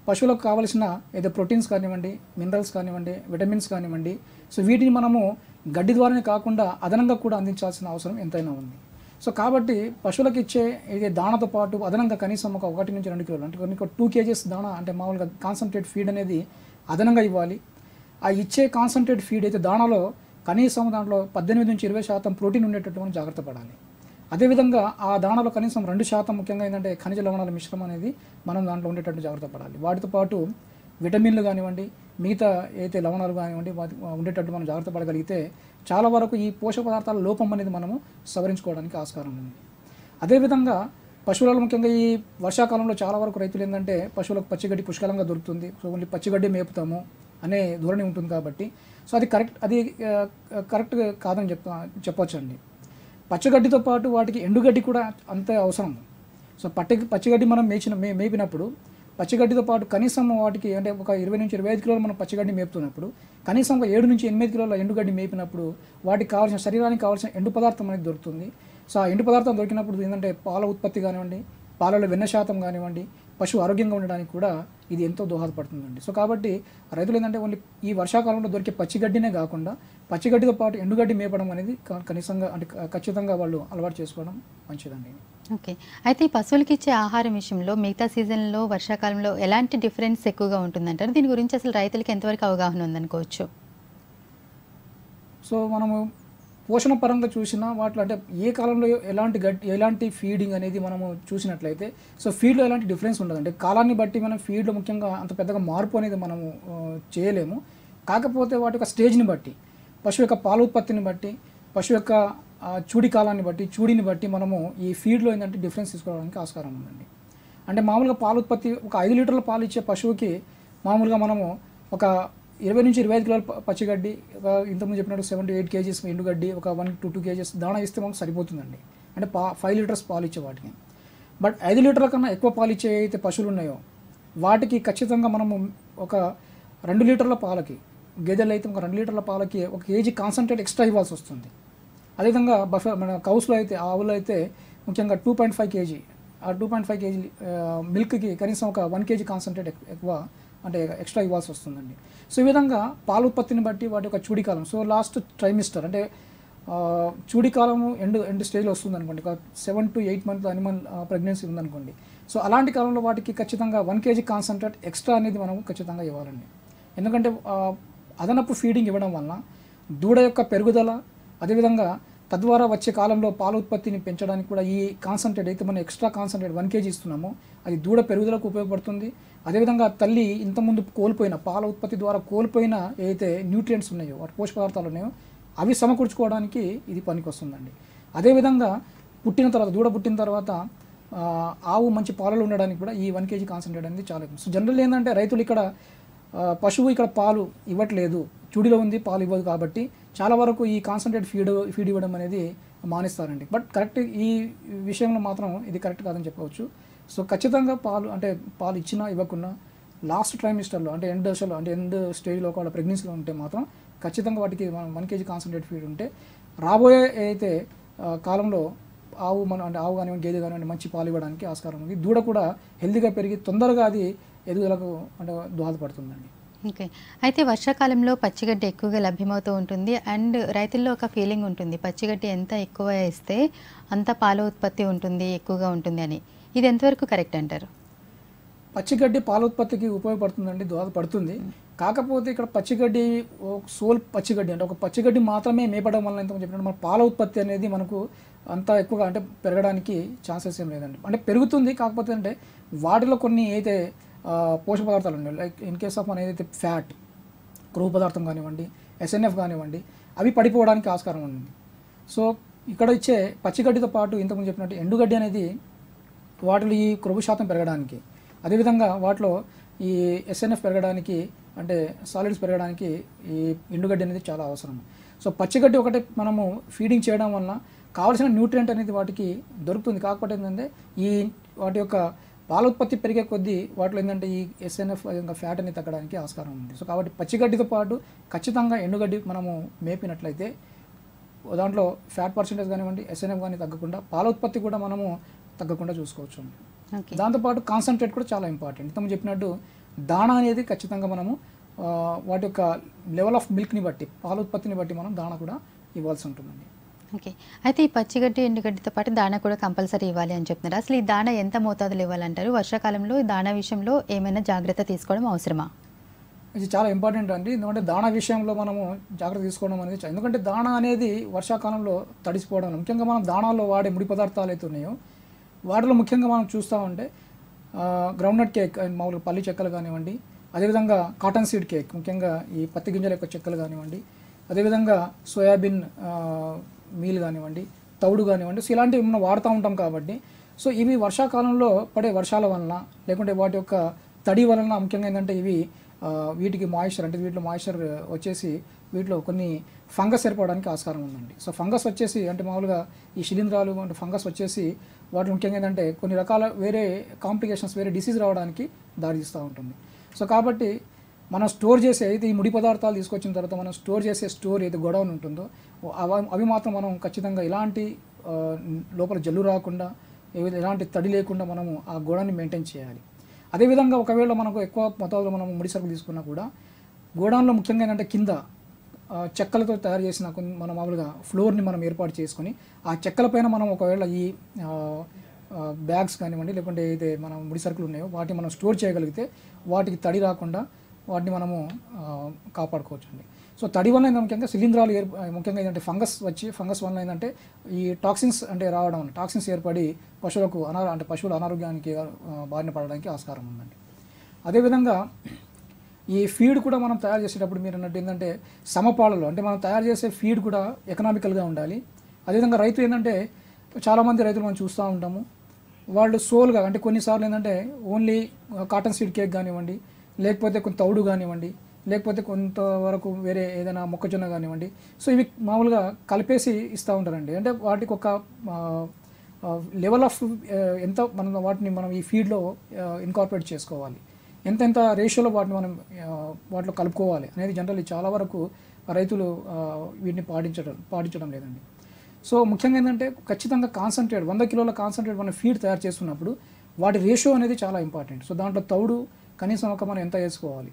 పశువులకు కావాల్సిన ఏదో ప్రోటీన్స్ కానివ్వండి, మినరల్స్ కానివ్వండి, విటమిన్స్ కానివ్వండి, సో వీటిని మనము గడ్డి ద్వారానే కాకుండా అదనంగా కూడా అందించాల్సిన అవసరం ఎంతైనా ఉంది. సో కాబట్టి పశువులకు ఇచ్చే ఇది దానాతో పాటు అదనంగా కనీసం ఒక 1 నుంచి 2 కిలోలు అంటే కొన్ని 2 kgs దానా అంటే మామూలుగా కాన్సన్ట్రేట్ ఫీడ్ అనేది అదనంగా ఇవ్వాలి. ఆ ఇచ్చే కాన్సన్ట్రేట్ ఫీడ్ అయితే దానాలో కనీసం దాంట్లో 18 నుంచి 20% ప్రోటీన్ ఉండేటట్టు మనం జాగ్రత్త పడాలి. అదేవిధంగా ఆ దానాలో కనీసం 2% ముఖ్యంగా ఏంటంటే ఖనిజ లవణాల మిశ్రమం అనేది మనం దాంట్లో ఉండేటట్టు జాగ్రత్త పడాలి. వాటితో పాటు విటమిన్లు కానివ్వండి, మిగతా ఏదైతే లవణాలు కానివ్వండి వాటి ఉండేటట్టు మనం జాగ్రత్త పడగలిగితే చాలా వరకు ఈ పోషక పదార్థాల లోపం అనేది మనము సవరించుకోవడానికి ఆస్కారం ఉంది. అదేవిధంగా పశువులలో ముఖ్యంగా ఈ వర్షాకాలంలో చాలా వరకు రైతులు ఏంటంటే పశువులకు పచ్చిగడ్డి పుష్కలంగా దొరుకుతుంది, సో ఓన్లీ పచ్చిగడ్డి మేపుతాము అనే ధోరణి ఉంటుంది కాబట్టి సో అది కరెక్ట్ కాదని చెప్పవచ్చు అండి. పచ్చగడ్డితో పాటు వాటికి ఎండుగడ్డి కూడా అంతే అవసరం. సో పచ్చిగడ్డి మనం మేపినప్పుడు పచ్చిగడ్డితో పాటు కనీసం వాటికి అంటే ఒక 20 నుంచి 25 కిలోలు మనం పచ్చిగడ్డి మేపుతున్నప్పుడు కనీసం ఒక 7 నుంచి 8 కిలోల ఎండుగడ్డి మేపినప్పుడు వాటికి కావాల్సిన శరీరానికి కావాల్సిన ఎండు పదార్థం అనేది దొరుకుతుంది. సో ఆ ఎండు పదార్థం దొరికినప్పుడు ఏంటంటే పాల ఉత్పత్తి కానివ్వండి, పాలలో వెన్న శాతం కానివ్వండి, పశువు ఆరోగ్యంగా ఉండడానికి కూడా ఇది ఎంతో దోహదపడుతుందండి. సో కాబట్టి రైతులు ఏంటంటే ఓన్లీ ఈ వర్షాకాలంలో దొరికే పచ్చిగడ్డినే కాకుండా పచ్చిగడ్డితో పాటు ఎండుగడ్డి మేపడం అనేది కనీసంగా అంటే ఖచ్చితంగా వాళ్ళు అలవాటు చేసుకోవడం మంచిదండి. ఓకే. అయితే ఈ పశువులకి ఇచ్చే ఆహారం విషయంలో మిగతా సీజన్లో వర్షాకాలంలో ఎలాంటి డిఫరెన్స్ ఎక్కువగా ఉంటుందంటారు? దీని గురించి అసలు రైతులకి ఎంతవరకు అవగాహన ఉందనుకోవచ్చు? సో మనము పోషణ పరంగా చూసినా వాటిలో అంటే ఏ కాలంలో ఎలాంటి ఫీడింగ్ అనేది మనము చూసినట్లయితే సో ఫీడ్లో ఎలాంటి డిఫరెన్స్ ఉండదు. అంటే కాలాన్ని బట్టి మనం ఫీడ్లో ముఖ్యంగా అంత పెద్దగా మార్పు అనేది మనము చేయలేము. కాకపోతే వాటి యొక్క స్టేజ్ని బట్టి, పశువు యొక్క పాల ఉత్పత్తిని బట్టి, పశువు యొక్క చూడి కాలాన్ని బట్టి, చూడిని బట్టి మనము ఈ ఫీడ్లో ఏంటంటే డిఫరెన్స్ తీసుకోవడానికి ఆస్కారం ఉందండి. అంటే మామూలుగా పాల ఉత్పత్తి ఒక 5 లీటర్ల పాలు ఇచ్చే పశువుకి మామూలుగా మనము ఒక 20 నుంచి 25 కిలోల పచ్చిగడ్డి, ఒక ఇంతకుముందు చెప్పినట్టు 7 to 8 kgs ఎండుగడ్డి, ఒక 1 to 2 kgs దాణా ఇస్తే మనకు సరిపోతుందండి. అంటే 5 లీటర్స్ పాలు ఇచ్చే వాటికి. బట్ 5 లీటర్ల కన్నా ఎక్కువ పాలు ఇచ్చే అయితే పశువులు ఉన్నాయో వాటికి ఖచ్చితంగా మనము ఒక 2 లీటర్ల పాలకి, గేదెలు అయితే ఒక 2 లీటర్ల పాలకి 1 kg కాన్సన్ట్రేట్ ఎక్స్ట్రా ఇవ్వాల్సి వస్తుంది. అదేవిధంగా మన కౌస్లో అయితే, ఆవులో అయితే ముఖ్యంగా 2.5 kg, ఆ 2.5 kg మిల్క్కి కనీసం ఒక 1 kg కాన్సన్ట్రేట్ ఎక్కువ అంటే ఎక్స్ట్రా ఇవ్వాల్సి వస్తుందండి. సో ఈ విధంగా పాల ఉత్పత్తిని బట్టి వాటి యొక్క చూడికాలం, సో లాస్ట్ ట్రైమిస్టర్ అంటే చూడికాలము ఎండ్ స్టేజ్లో వస్తుంది అనుకోండి, ఒక 7 to 8 months అనిమల్ ప్రెగ్నెన్సీ ఉందనుకోండి. సో అలాంటి కాలంలో వాటికి ఖచ్చితంగా 1 kg కాన్సన్ట్రేట్ ఎక్స్ట్రా అనేది మనం ఖచ్చితంగా ఇవ్వాలండి. ఎందుకంటే అదనపు ఫీడింగ్ ఇవ్వడం వలన దూడ యొక్క పెరుగుదల, అదేవిధంగా తద్వారా వచ్చే కాలంలో పాల ఉత్పత్తిని పెంచడానికి కూడా ఈ కాన్సన్ట్రేట్ అయితే మనం ఎక్స్ట్రా కాన్సన్ట్రేట్ 1 kg ఇస్తున్నామో అది దూడ పెరుగుదలకు ఉపయోగపడుతుంది. అదేవిధంగా తల్లి ఇంతకుముందు కోల్పోయిన పాల ఉత్పత్తి ద్వారా కోల్పోయిన ఏదైతే న్యూట్రియంట్స్ ఉన్నాయో, వాటి పోషక పదార్థాలు ఉన్నాయో అవి సమకూర్చుకోవడానికి ఇది పనికి వస్తుందండి. అదేవిధంగా దూడ పుట్టిన తర్వాత ఆవు మంచి పాలలో ఉండడానికి కూడా ఈ 1 kg కాన్సన్ట్రేట్ అనేది చాలా ఎక్కువ. సో జనరల్ ఏంటంటే రైతులు ఇక్కడ పశువు ఇక్కడ పాలు ఇవ్వట్లేదు, చూడిలో ఉంది, పాలు ఇవ్వదు కాబట్టి చాలా వరకు ఈ కాన్సన్ట్రేట్ ఫీడ్ ఇవ్వడం అనేది మానేస్తారండి. బట్ కరెక్ట్ ఈ విషయంలో మాత్రం ఇది కరెక్ట్ కాదని చెప్పవచ్చు. సో ఖచ్చితంగా పాలు ఇచ్చినా ఇవ్వకున్నా లాస్ట్ ట్రైమిస్టర్లో అంటే ఎండ్ స్టేజ్లో ఒక ప్రెగ్నెన్సీలో ఉంటే మాత్రం ఖచ్చితంగా వాటికి 1 kg కాన్సన్ట్రేట్ ఫీడ్ ఉంటే రాబోయే ఏదైతే కాలంలో ఆవు కానివ్వండి, గేదె కానివ్వండి మంచి పాలు ఇవ్వడానికి ఆస్కారం ఉంది. దూడ కూడా హెల్తీగా పెరిగి తొందరగా అది ఎదుగుదలకు దోహదపడుతుందండి. ఓకే. అయితే వర్షాకాలంలో పచ్చిగడ్డి ఎక్కువగా లభ్యమవుతూ ఉంటుంది అండ్ రైతుల్లో ఒక ఫీలింగ్ ఉంటుంది, పచ్చిగడ్డి ఎంత ఎక్కువ ఇస్తే అంత పాల ఉత్పత్తి ఉంటుంది, ఎక్కువగా ఉంటుంది అని. ఇది ఎంతవరకు కరెక్ట్ అంటారు? పచ్చిగడ్డి పాల ఉత్పత్తికి ఉపయోగపడుతుందండి, దోహదపడుతుంది. కాకపోతే ఇక్కడ పచ్చిగడ్డి పచ్చిగడ్డి అంటే ఒక పచ్చిగడ్డి మాత్రమే మేపడం వల్ల ఎంత చెప్పినట్టు మన పాల ఉత్పత్తి అనేది మనకు అంత ఎక్కువగా అంటే పెరగడానికి ఛాన్సెస్ ఏం లేదండి. అంటే పెరుగుతుంది, కాకపోతే అంటే వాటిలో కొన్ని అయితే పోషక పదార్థాలు ఉన్నాయి. లైక్ ఇన్ కేస్ ఆఫ్ మన ఏదైతే ఫ్యాట్, క్రొవ్వు పదార్థం కానివ్వండి, SNF కానివ్వండి, అవి పడిపోవడానికి ఆస్కారం ఉంది. సో ఇక్కడ ఇచ్చే పచ్చిగడ్డితో పాటు ఇంతకుముందు చెప్పినట్టు ఎండుగడ్డి అనేది వాటిలో ఈ క్రొవ్వు శాతం పెరగడానికి, అదేవిధంగా వాటిలో ఈ SNF పెరగడానికి అంటే సాలిడ్స్ పెరగడానికి ఈ ఎండుగడ్డి అనేది చాలా అవసరం. సో పచ్చిగడ్డి ఒకటే మనము ఫీడింగ్ చేయడం వలన కావాల్సిన న్యూట్రియంట్ అనేది వాటికి దొరుకుతుంది. కాకపోతే ఏంటంటే ఈ వాటి యొక్క పాల ఉత్పత్తి పెరిగే కొద్దీ వాటిలో ఏంటంటే ఈ SNF ఫ్యాట్ అనేది తగ్గడానికి ఆస్కారం ఉంది. సో కాబట్టి పచ్చిగడ్డితో పాటు ఖచ్చితంగా ఎండుగడ్డి మనము మేపినట్లయితే దాంట్లో ఫ్యాట్ పర్సెంటేజ్ కానివ్వండి, SNF కానీ తగ్గకుండా పాల ఉత్పత్తి కూడా మనము తగ్గకుండా చూసుకోవచ్చు. దాంతోపాటు కాన్సన్ట్రేట్ కూడా చాలా ఇంపార్టెంట్. ఇంతకు చెప్పినట్టు దాణా అనేది ఖచ్చితంగా మనము వాటి యొక్క లెవెల్ ఆఫ్ మిల్క్ని బట్టి, పాల ఉత్పత్తిని బట్టి మనం దాణా కూడా ఇవ్వాల్సి ఉంటుందండి. ఓకే. అయితే ఈ పచ్చిగడ్డి ఎండుగడ్డితో పాటు దాణా కూడా కంపల్సరీ ఇవ్వాలి అని చెప్తున్నారు. అసలు ఈ దాణా ఎంత మోతాదులో ఇవ్వాలంటారు? వర్షాకాలంలో ఈ దాణా విషయంలో ఏమైనా జాగ్రత్త తీసుకోవడం అవసరమా? ఇది చాలా ఇంపార్టెంట్ అండి. ఎందుకంటే దాణా విషయంలో మనము జాగ్రత్త తీసుకోవడం అనేది ఎందుకంటే దాణా అనేది వర్షాకాలంలో తడిసిపోవడం, ముఖ్యంగా మనం దాణాల్లో వాడే ముడి పదార్థాలు అయితే ఉన్నాయో వాటిలో ముఖ్యంగా మనం చూస్తూ ఉంటే గ్రౌండ్నట్ కేక్, మామూలుగా పల్లి చెక్కలు కానివ్వండి, అదేవిధంగా కాటన్ సీడ్ కేక్, ముఖ్యంగా ఈ పత్తి గింజల యొక్క చెక్కలు కానివ్వండి, అదేవిధంగా సోయాబీన్ మీల్ కానివ్వండి, తౌడు కానివ్వండి, సో ఇలాంటివి మనం వాడుతూ ఉంటాం కాబట్టి సో ఇవి వర్షాకాలంలో పడే వర్షాల వలన లేకుంటే వాటి యొక్క తడి వలన ముఖ్యంగా ఏంటంటే ఇవి వీటికి మాయిశ్చర్ అంటే వీటిలో మాయిశ్చర్ వచ్చేసి వీటిలో కొన్ని ఫంగస్ ఏర్పడడానికి ఆస్కారం ఉందండి. సో ఫంగస్ వచ్చేసి అంటే మామూలుగా ఈ శిలీంధ్రాలు అంటే ఫంగస్ వచ్చేసి వాటి ముఖ్యంగా ఏంటంటే కొన్ని రకాల వేరే కాంప్లికేషన్స్, వేరే డిసీజ్ రావడానికి దారితీస్తూ ఉంటుంది. సో కాబట్టి మనం స్టోర్ చేసే అయితే ఈ ముడి పదార్థాలు తీసుకొచ్చిన తర్వాత మనం స్టోర్ చేసే ఏదైతే గొడవన్ ఉంటుందో అవి మాత్రం మనం ఖచ్చితంగా ఇలాంటి లోపల జల్లు రాకుండా ఎలాంటి తడి లేకుండా మనము ఆ గోడాన్ని మెయింటైన్ చేయాలి. అదేవిధంగా ఒకవేళ మనకు ఎక్కువ మొత్తంలో మనం ముడి సరుకులు తీసుకున్నా కూడా గోడాన్లో ముఖ్యంగా ఏంటంటే కింద చెక్కలతో తయారు చేసిన కొన్ని మన మామూలుగా ఫ్లోర్ని మనం ఏర్పాటు చేసుకొని ఆ చెక్కలపైన మనం ఒకవేళ ఈ బ్యాగ్స్ కానివ్వండి లేకుంటే ఏదైతే మనం ముడి సరుకులు ఉన్నాయో వాటిని మనం స్టోర్ చేయగలిగితే వాటికి తడి రాకుండా వాటిని మనము కాపాడుకోవచ్చు అండి. సో తడి వల్ల ఏంటంటే ముఖ్యంగా శిలీంధ్రాలు ముఖ్యంగా ఏంటంటే ఫంగస్ వల్ల ఏంటంటే ఈ టాక్సిన్స్ అంటే రావడం, టాక్సిన్స్ ఏర్పడి పశువుల అనారోగ్యానికి బారిన పడడానికి ఆస్కారం ఉందండి. అదేవిధంగా ఈ ఫీడ్ కూడా మనం తయారు చేసేటప్పుడు మీరు అన్నట్టు ఏంటంటే సమపాలలో, అంటే మనం తయారు చేసే ఫీడ్ కూడా ఎకనామికల్గా ఉండాలి. అదేవిధంగా రైతు ఏంటంటే చాలామంది రైతులు మనం చూస్తూ ఉంటాము, వాళ్ళు సోల్గా అంటే కొన్నిసార్లు ఏంటంటే ఓన్లీ కాటన్ సీడ్ కేక్ కానివ్వండి, లేకపోతే కొంత తౌడు కానివ్వండి, లేకపోతే కొంతవరకు వేరే ఏదైనా మొక్కజొన్న కానివ్వండి, సో ఇవి మామూలుగా కలిపేసి ఇస్తూ ఉంటారండి. అంటే వాటికి ఒక లెవెల్ ఆఫ్ ఎంత మనం ఈ ఫీడ్లో ఇన్కార్పొరేట్ చేసుకోవాలి, ఎంత రేషియోలో వాటిలో కలుపుకోవాలి అనేది జనరల్లీ చాలా వరకు రైతులు వీటిని పాటించడం లేదండి. సో ముఖ్యంగా ఏంటంటే ఖచ్చితంగా 100 కిలోల కాన్సన్ట్రేట్ మనం ఫీడ్ తయారు చేస్తున్నప్పుడు వాటి రేషియో అనేది చాలా ఇంపార్టెంట్. సో దాంట్లో తౌడు కనీసం మనం ఎంత వేసుకోవాలి,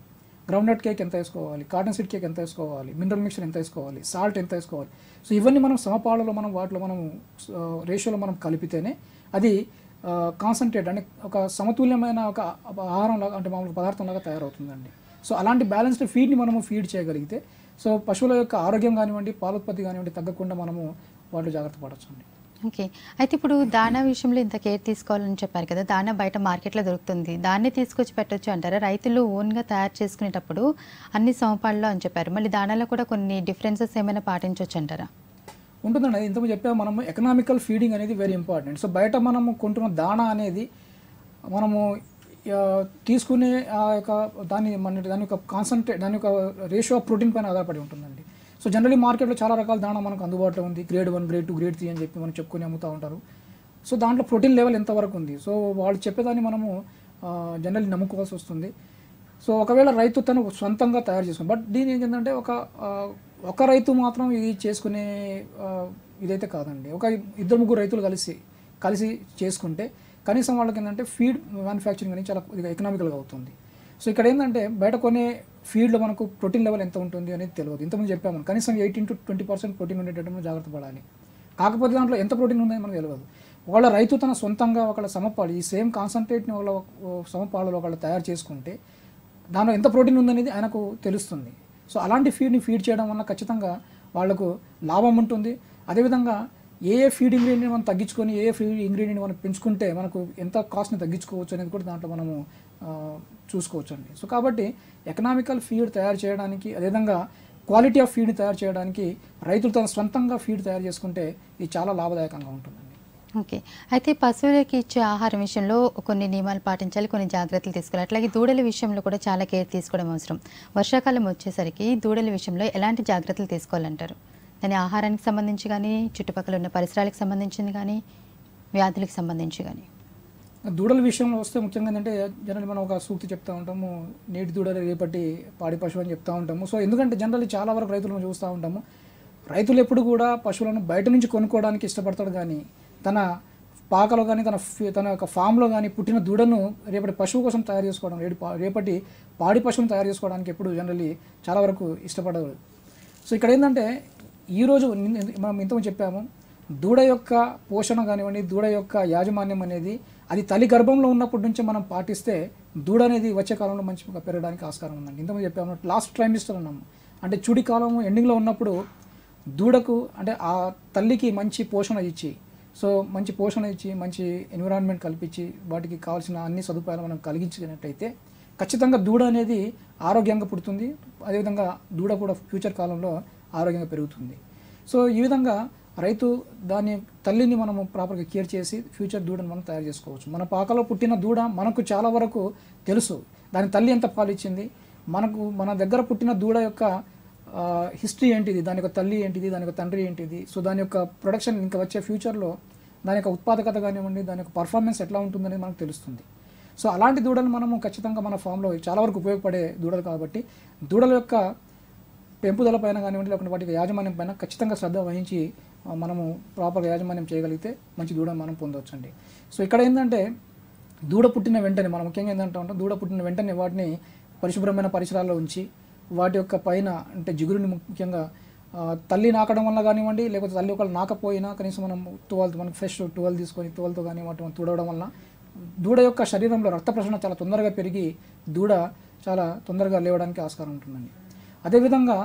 గ్రౌండ్నట్ కేక్ ఎంత వేసుకోవాలి, కాటన్ సీడ్ కేక్ ఎంత వేసుకోవాలి, మినరల్ మిక్చర్ ఎంత వేసుకోవాలి, సాల్ట్ ఎంత వేసుకోవాలి, సో ఇవన్నీ మనం సమపాలలో వాటిలో రేషియోలో మనం కలిపితేనే అది కాన్సన్ట్రేట్ అంటే ఒక సమతుల్యమైన ఒక ఆహారంలాగా అంటే మామూలు పదార్థంలాగా తయారవుతుందండి. సో అలాంటి బ్యాలెన్స్డ్ ఫీడ్ని మనము ఫీడ్ చేయగలిగితే సో పశువుల యొక్క ఆరోగ్యం కానివ్వండి, పాలోత్పత్తి కానివ్వండి తగ్గకుండా మనము వాటిలో జాగ్రత్త పడవచ్చండి. ఓకే. అయితే ఇప్పుడు దానా విషయంలో ఇంత కేర్ తీసుకోవాలని చెప్పారు కదా, దానా బయట మార్కెట్లో దొరుకుతుంది, దాన్నే తీసుకొచ్చి పెట్టొచ్చు అంటారా? రైతులు ఓన్గా తయారు చేసుకునేటప్పుడు అన్ని సమపాల్లో అని చెప్పారు, మళ్ళీ దానాలో కూడా కొన్ని డిఫరెన్సెస్ ఏమైనా పాటించవచ్చు అంటారా? ఉంటుందండి. అది ఇంతకు చెప్పాము, మనము ఎకనామికల్ ఫీడింగ్ అనేది వెరీ ఇంపార్టెంట్. సో బయట మనము కొంటున్న దానా అనేది మనము తీసుకునే ఆ యొక్క దాని యొక్క కాన్సన్ట్రేట్ దాని యొక్క రేషియో ఆఫ్ ప్రోటీన్ పైన ఆధారపడి ఉంటుందండి. సో జనరలీ మార్కెట్లో చాలా రకాల దాణా మనకు అందుబాటులో ఉంది, గ్రేడ్ 1, గ్రేడ్ 2, గ్రేడ్ 3 అని చెప్పి మనం చెప్పుకొని అమ్ముతూ ఉంటారు. సో దాంట్లో ప్రోటీన్ లెవెల్ ఎంతవరకు ఉంది, సో వాళ్ళు చెప్పేదాన్ని మనము జనరల్లీ నమ్ముకోవాల్సి వస్తుంది. సో ఒకవేళ రైతు తను సొంతంగా తయారు చేసుకుని, బట్ దీని ఏంటంటే ఒక రైతు మాత్రం ఇది చేసుకునే ఇదైతే కాదండి. 2-3 రైతులు కలిసి చేసుకుంటే కనీసం వాళ్ళకి ఏంటంటే ఫీడ్ మ్యానుఫ్యాక్చరింగ్ అనేది చాలా ఎకనామికల్గా అవుతుంది. సో ఇక్కడ ఏంటంటే బయట కొనే ఫీడ్లో మనకు ప్రోటీన్ లెవెల్ ఎంత ఉంటుంది అనేది తెలియదు. ఇంతకుముందు చెప్పాము కనీసం 18 to 20% ప్రోటీన్ ఉండేటట్టు మనం జాగ్రత్త పడాలి. కాకపోతే దాంట్లో ఎంత ప్రోటీన్ ఉందని మనకు తెలియదు. వాళ్ళ రైతు తన సొంతంగా ఒకళ్ళ సమపాలు ఈ సేమ్ కాన్సన్ట్రేట్ని వాళ్ళ సమపాలలో ఒకళ్ళు తయారు చేసుకుంటే దానిలో ఎంత ప్రోటీన్ ఉందనేది ఆయనకు తెలుస్తుంది. సో అలాంటి ఫీడ్ని ఫీడ్ చేయడం వల్ల ఖచ్చితంగా వాళ్లకు లాభం ఉంటుంది. అదేవిధంగా ఏ ఫీడ్ ఇంగ్రీడియంట్ మనం తగ్గించుకొని ఏ ఫీడ్ ఇంగ్రీడియంట్ మనం పెంచుకుంటే మనకు ఎంత కాస్ట్ని తగ్గించుకోవచ్చు అనేది కూడా దాంట్లో మనము చూసుకోవచ్చు అండి. సో కాబట్టి ఎకనామికల్ ఫీడ్ తయారు చేయడానికి, అదేవిధంగా క్వాలిటీ ఆఫ్ ఫీడ్ని తయారు చేయడానికి రైతులు తన సొంతంగా ఫీడ్ తయారు చేసుకుంటే ఇది చాలా లాభదాయకంగా ఉంటుందండి. ఓకే. అయితే పశువులకి ఇచ్చే ఆహారం విషయంలో కొన్ని నియమాలు పాటించాలి, కొన్ని జాగ్రత్తలు తీసుకోవాలి. అట్లాగే దూడల విషయంలో కూడా చాలా కేర్ తీసుకోవడం అవసరం. వర్షాకాలం వచ్చేసరికి దూడల విషయంలో ఎలాంటి జాగ్రత్తలు తీసుకోవాలంటారు? దాని ఆహారానికి సంబంధించి కానీ, చుట్టుపక్కల ఉన్న పరిసరాలకు సంబంధించింది కానీ, వ్యాధులకు సంబంధించి కానీ. దూడల విషయంలో వస్తే ముఖ్యంగా ఏంటంటే జనరల్ మనం ఒక సూక్తి చెప్తూ ఉంటాము, నేటి దూడలు రేపటి పాడి పశువు అని చెప్తూ ఉంటాము. సో ఎందుకంటే జనరల్లీ చాలా వరకు రైతులను చూస్తూ ఉంటాము, రైతులు ఎప్పుడు కూడా పశువులను బయట నుంచి కొనుక్కోవడానికి ఇష్టపడతాడు, కానీ తన పాకలో కానీ తన యొక్క ఫామ్లో కానీ పుట్టిన దూడను రేపటి పశువు కోసం తయారు చేసుకోవడం, రేపటి పాడి పశువును తయారు చేసుకోవడానికి ఎప్పుడు జనరల్లీ చాలా వరకు ఇష్టపడదు. సో ఇక్కడ ఏంటంటే ఈరోజు మనం ఇంతకు చెప్పాము, దూడ యొక్క పోషణ కానివ్వండి, దూడ యొక్క యాజమాన్యం అనేది అది తల్లి గర్భంలో ఉన్నప్పటి నుంచి మనం పాటిస్తే దూడ అనేది వచ్చే కాలంలో మంచిగా పెరగడానికి ఆస్కారం ఉందండి. ఇంతకు చెప్పాము లాస్ట్ ట్రైమిస్టర్ అన్నాము, అంటే చుడి కాలము ఎండింగ్లో ఉన్నప్పుడు దూడకు అంటే ఆ తల్లికి మంచి పోషణ ఇచ్చి, సో మంచి పోషణ ఇచ్చి మంచి ఎన్విరాన్మెంట్ కల్పించి వాటికి కావాల్సిన అన్ని సదుపాయాలు మనం కలిగించినట్టయితే ఖచ్చితంగా దూడ అనేది ఆరోగ్యంగా పుడుతుంది. అదేవిధంగా దూడ కూడా ఫ్యూచర్ కాలంలో ఆరోగ్యంగా పెరుగుతుంది. సో ఈ విధంగా రైతు దాని తల్లిని మనము ప్రాపర్గా కేర్ చేసి ఫ్యూచర్ దూడను మనం తయారు చేసుకోవచ్చు. మన పాకలో పుట్టిన దూడ మనకు చాలా వరకు తెలుసు, దాని తల్లి ఎంత పాలిచ్చింది, మన దగ్గర పుట్టిన దూడ యొక్క హిస్టరీ ఏంటిది, దాని యొక్క తల్లి ఏంటిది, దాని యొక్క తండ్రి ఏంటిది, సో దాని యొక్క ప్రొడక్షన్ ఇంకా వచ్చే ఫ్యూచర్లో దాని యొక్క ఉత్పాదకత కానివ్వండి, దాని యొక్క పర్ఫార్మెన్స్ ఎట్లా ఉంటుందనేది మనకు తెలుస్తుంది. సో అలాంటి దూడలు మనము ఖచ్చితంగా మన ఫామ్లో చాలా వరకు ఉపయోగపడే దూడలు కాబట్టి దూడల యొక్క పెంపుదల పైన కానివ్వండి, లేకుంటే వాటి యాజమాన్యం పైన ఖచ్చితంగా శ్రద్ధ వహించి మనము ప్రాపర్గా యాజమాన్యం చేయగలిగితే మంచి దూడను మనం పొందవచ్చండి. సో ఇక్కడ ఏంటంటే దూడ పుట్టిన వెంటనే మనం ముఖ్యంగా ఏంటంటే దూడ పుట్టిన వెంటనే వాటిని పరిశుభ్రమైన పరిసరాల్లో ఉంచి వాటి యొక్క పైన అంటే జిగురుని ముఖ్యంగా తల్లి నాకడం వల్ల కానివ్వండి, లేకపోతే తల్లి ఒకళ్ళు నాకపోయినా కనీసం మనకు ఫ్రెష్ టువల్ తీసుకొని టువల్తో కానీ వాటి మనం తుడవడం వల్ల దూడ యొక్క శరీరంలో రక్త ప్రసరణ చాలా తొందరగా పెరిగి దూడ చాలా తొందరగా లేవడానికి ఆస్కారం ఉంటుందండి. అదేవిధంగా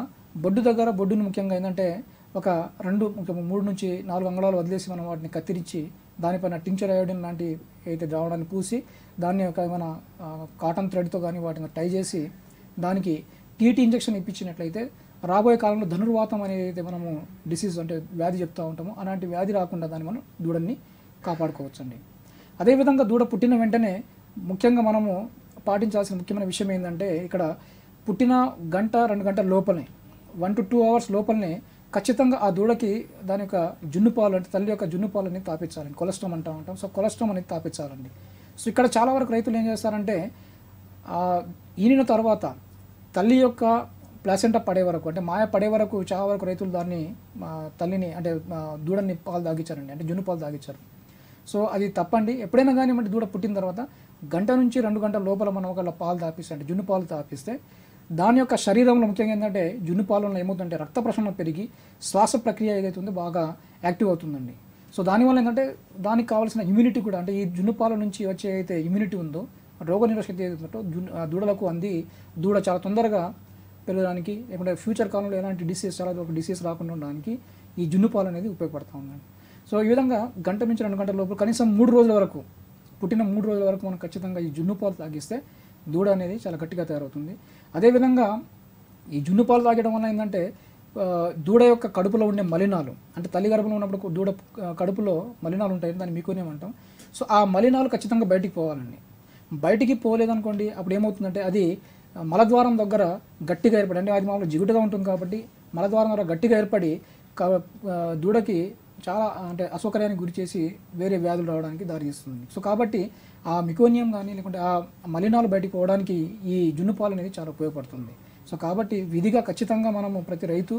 బొడ్డు దగ్గర బొడ్డుని ముఖ్యంగా ఏంటంటే ఒక 3 నుంచి 4 అంగుళాలు వదిలేసి మనం వాటిని కత్తిరించి దానిపైన టించర్ అయోడిన్ లాంటి అయితే ద్రావణాన్ని పూసి దాన్ని ఒక మన కాటన్ థ్రెడ్తో కానీ వాటిని టై చేసి దానికి టీటీ ఇంజెక్షన్ ఇప్పించినట్లయితే రాబోయే కాలంలో ధనుర్వాతం అనేది అయితే మనము డిసీజ్ అంటే వ్యాధి చెప్తూ ఉంటామో అలాంటి వ్యాధి రాకుండా దాన్ని మనం దూడని కాపాడుకోవచ్చండి. అదేవిధంగా దూడ పుట్టిన వెంటనే ముఖ్యంగా మనము పాటించాల్సిన ముఖ్యమైన విషయం ఏంటంటే ఇక్కడ పుట్టిన 1-2 గంటల లోపలనే 1 to 2 hours లోపలనే ఖచ్చితంగా ఆ దూడకి దాని యొక్క జున్నుపాలు అంటే తల్లి యొక్క జున్నుపాలు అనేది తాపించాలండి. కొలెస్ట్రామ్ అంటూ ఉంటాం. సో కొలెస్ట్రామ్ అనేది తాపించాలండి. సో ఇక్కడ చాలా వరకు రైతులు ఏం చేస్తారంటే ఈనిన తర్వాత తల్లి యొక్క ప్లాసెంటా పడే వరకు అంటే మాయ పడే వరకు చాలా వరకు రైతులు దాన్ని తల్లిని అంటే దూడని పాలు తాగించారండి, అంటే జున్ను పాలు తాగించారు. సో అది తప్పండి. ఎప్పుడైనా కానీ అంటే దూడ పుట్టిన తర్వాత 1 నుంచి 2 గంటల లోపల మనం ఒకళ్ళ పాలు తాపిస్తే అంటే జున్ను పాలు తాపిస్తే దాని యొక్క శరీరంలో ముఖ్యంగా ఏంటంటే జున్ను పాలలో ఏమవుతుందంటే రక్త ప్రసరణ పెరిగి శ్వాస ప్రక్రియ ఏదైతే ఉందో బాగా యాక్టివ్ అవుతుందండి. సో దానివల్ల ఏంటంటే దానికి కావాల్సిన ఇమ్యూనిటీ కూడా అంటే ఈ జున్ను పాల నుంచి వచ్చే అయితే ఇమ్యూనిటీ ఉందో రోగనిరోధక శక్తి ఏదైతే దూడలకు అంది దూడ చాలా తొందరగా పెరగడానికి లేకుంటే ఫ్యూచర్ కాలంలో ఎలాంటి చాలా ఒక డిసీజ్ రాకుండా ఉండడానికి ఈ జున్ను పాలు అనేది ఉపయోగపడుతూ ఉందండి. సో ఈ విధంగా 1 నుంచి 2 గంటల లోపు కనీసం 3 రోజుల వరకు పుట్టిన 3 రోజుల వరకు మనం ఖచ్చితంగా ఈ జున్ను పాలు తాగిస్తే దూడ అనేది చాలా గట్టిగా తయారవుతుంది. అదేవిధంగా ఈ జున్ను పాలు తాగడం వల్ల ఏంటంటే దూడ యొక్క కడుపులో ఉండే మలినాలు అంటే తల్లి గర్భంలో ఉన్నప్పుడు దూడ కడుపులో మలినాలు ఉంటాయి, దాన్ని మీకోనేం అంటాం. సో ఆ మలినాలు ఖచ్చితంగా బయటికి పోవాలండి. బయటికి పోలేదనుకోండి అప్పుడు ఏమవుతుందంటే అది మలద్వారం దగ్గర గట్టిగా ఏర్పడి అంటే అది మామూలు జిగుటుగా ఉంటుంది కాబట్టి మలద్వారం దగ్గర గట్టిగా ఏర్పడి దూడకి చాలా అంటే అసౌకర్యానికి గురి చేసి వేరే వ్యాధులు రావడానికి దారితీస్తుంది. సో కాబట్టి ఆ మికోనియం కానీ లేకుంటే ఆ మలినాలు బయటికి పోవడానికి ఈ జున్ను పాలు అనేది చాలా ఉపయోగపడుతుంది. సో కాబట్టి విధిగా ఖచ్చితంగా మనము ప్రతి రైతు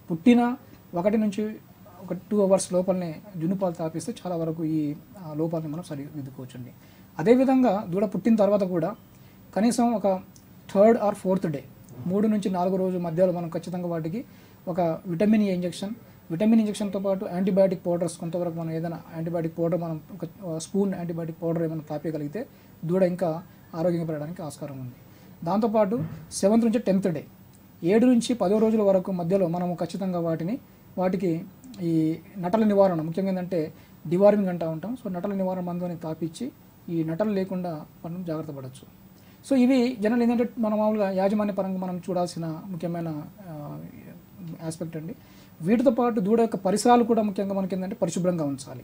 పుట్టిన 1 నుంచి 2 hours లోపలనే జున్ను పాలు తాపిస్తే చాలా వరకు ఈ లోపాలని మనం సరిదిద్దుకోవచ్చండి. అదేవిధంగా దూడ పుట్టిన తర్వాత కూడా కనీసం ఒక 3rd or 4th డే 3 నుంచి 4 రోజుల మధ్యలో మనం ఖచ్చితంగా వాటికి ఒక విటమిన్ ఏ ఇంజెక్షన్తో పాటు యాంటీబయాటిక్ పౌడర్స్ కొంతవరకు మనం ఏదైనా యాంటీబయాటిక్ పౌడర్ మనం ఒక స్పూన్ యాంటీబయాటిక్ పౌడర్ ఏమైనా తాపేయగలిగితే దూడ ఇంకా ఆరోగ్యంగా పెరగడానికి ఆస్కారం ఉంది. దాంతోపాటు 7th నుంచి 10th డే 7 నుంచి 10 రోజుల వరకు మధ్యలో మనము ఖచ్చితంగా వాటికి ఈ నటల నివారణ ముఖ్యంగా ఏంటంటే డివార్మింగ్ అంటూ ఉంటాం. సో నటల నివారణ మందుని తాపించి ఈ నటలు లేకుండా మనం జాగ్రత్త పడవచ్చు. సో ఇవి జనరల్ ఏంటంటే మన మామూలుగా యాజమాన్య పరంగా మనం చూడాల్సిన ముఖ్యమైన ఆస్పెక్ట్ అండి. వీటితో పాటు దూడ యొక్క పరిసరాలు కూడా ముఖ్యంగా మనకి ఏంటంటే పరిశుభ్రంగా ఉంచాలి.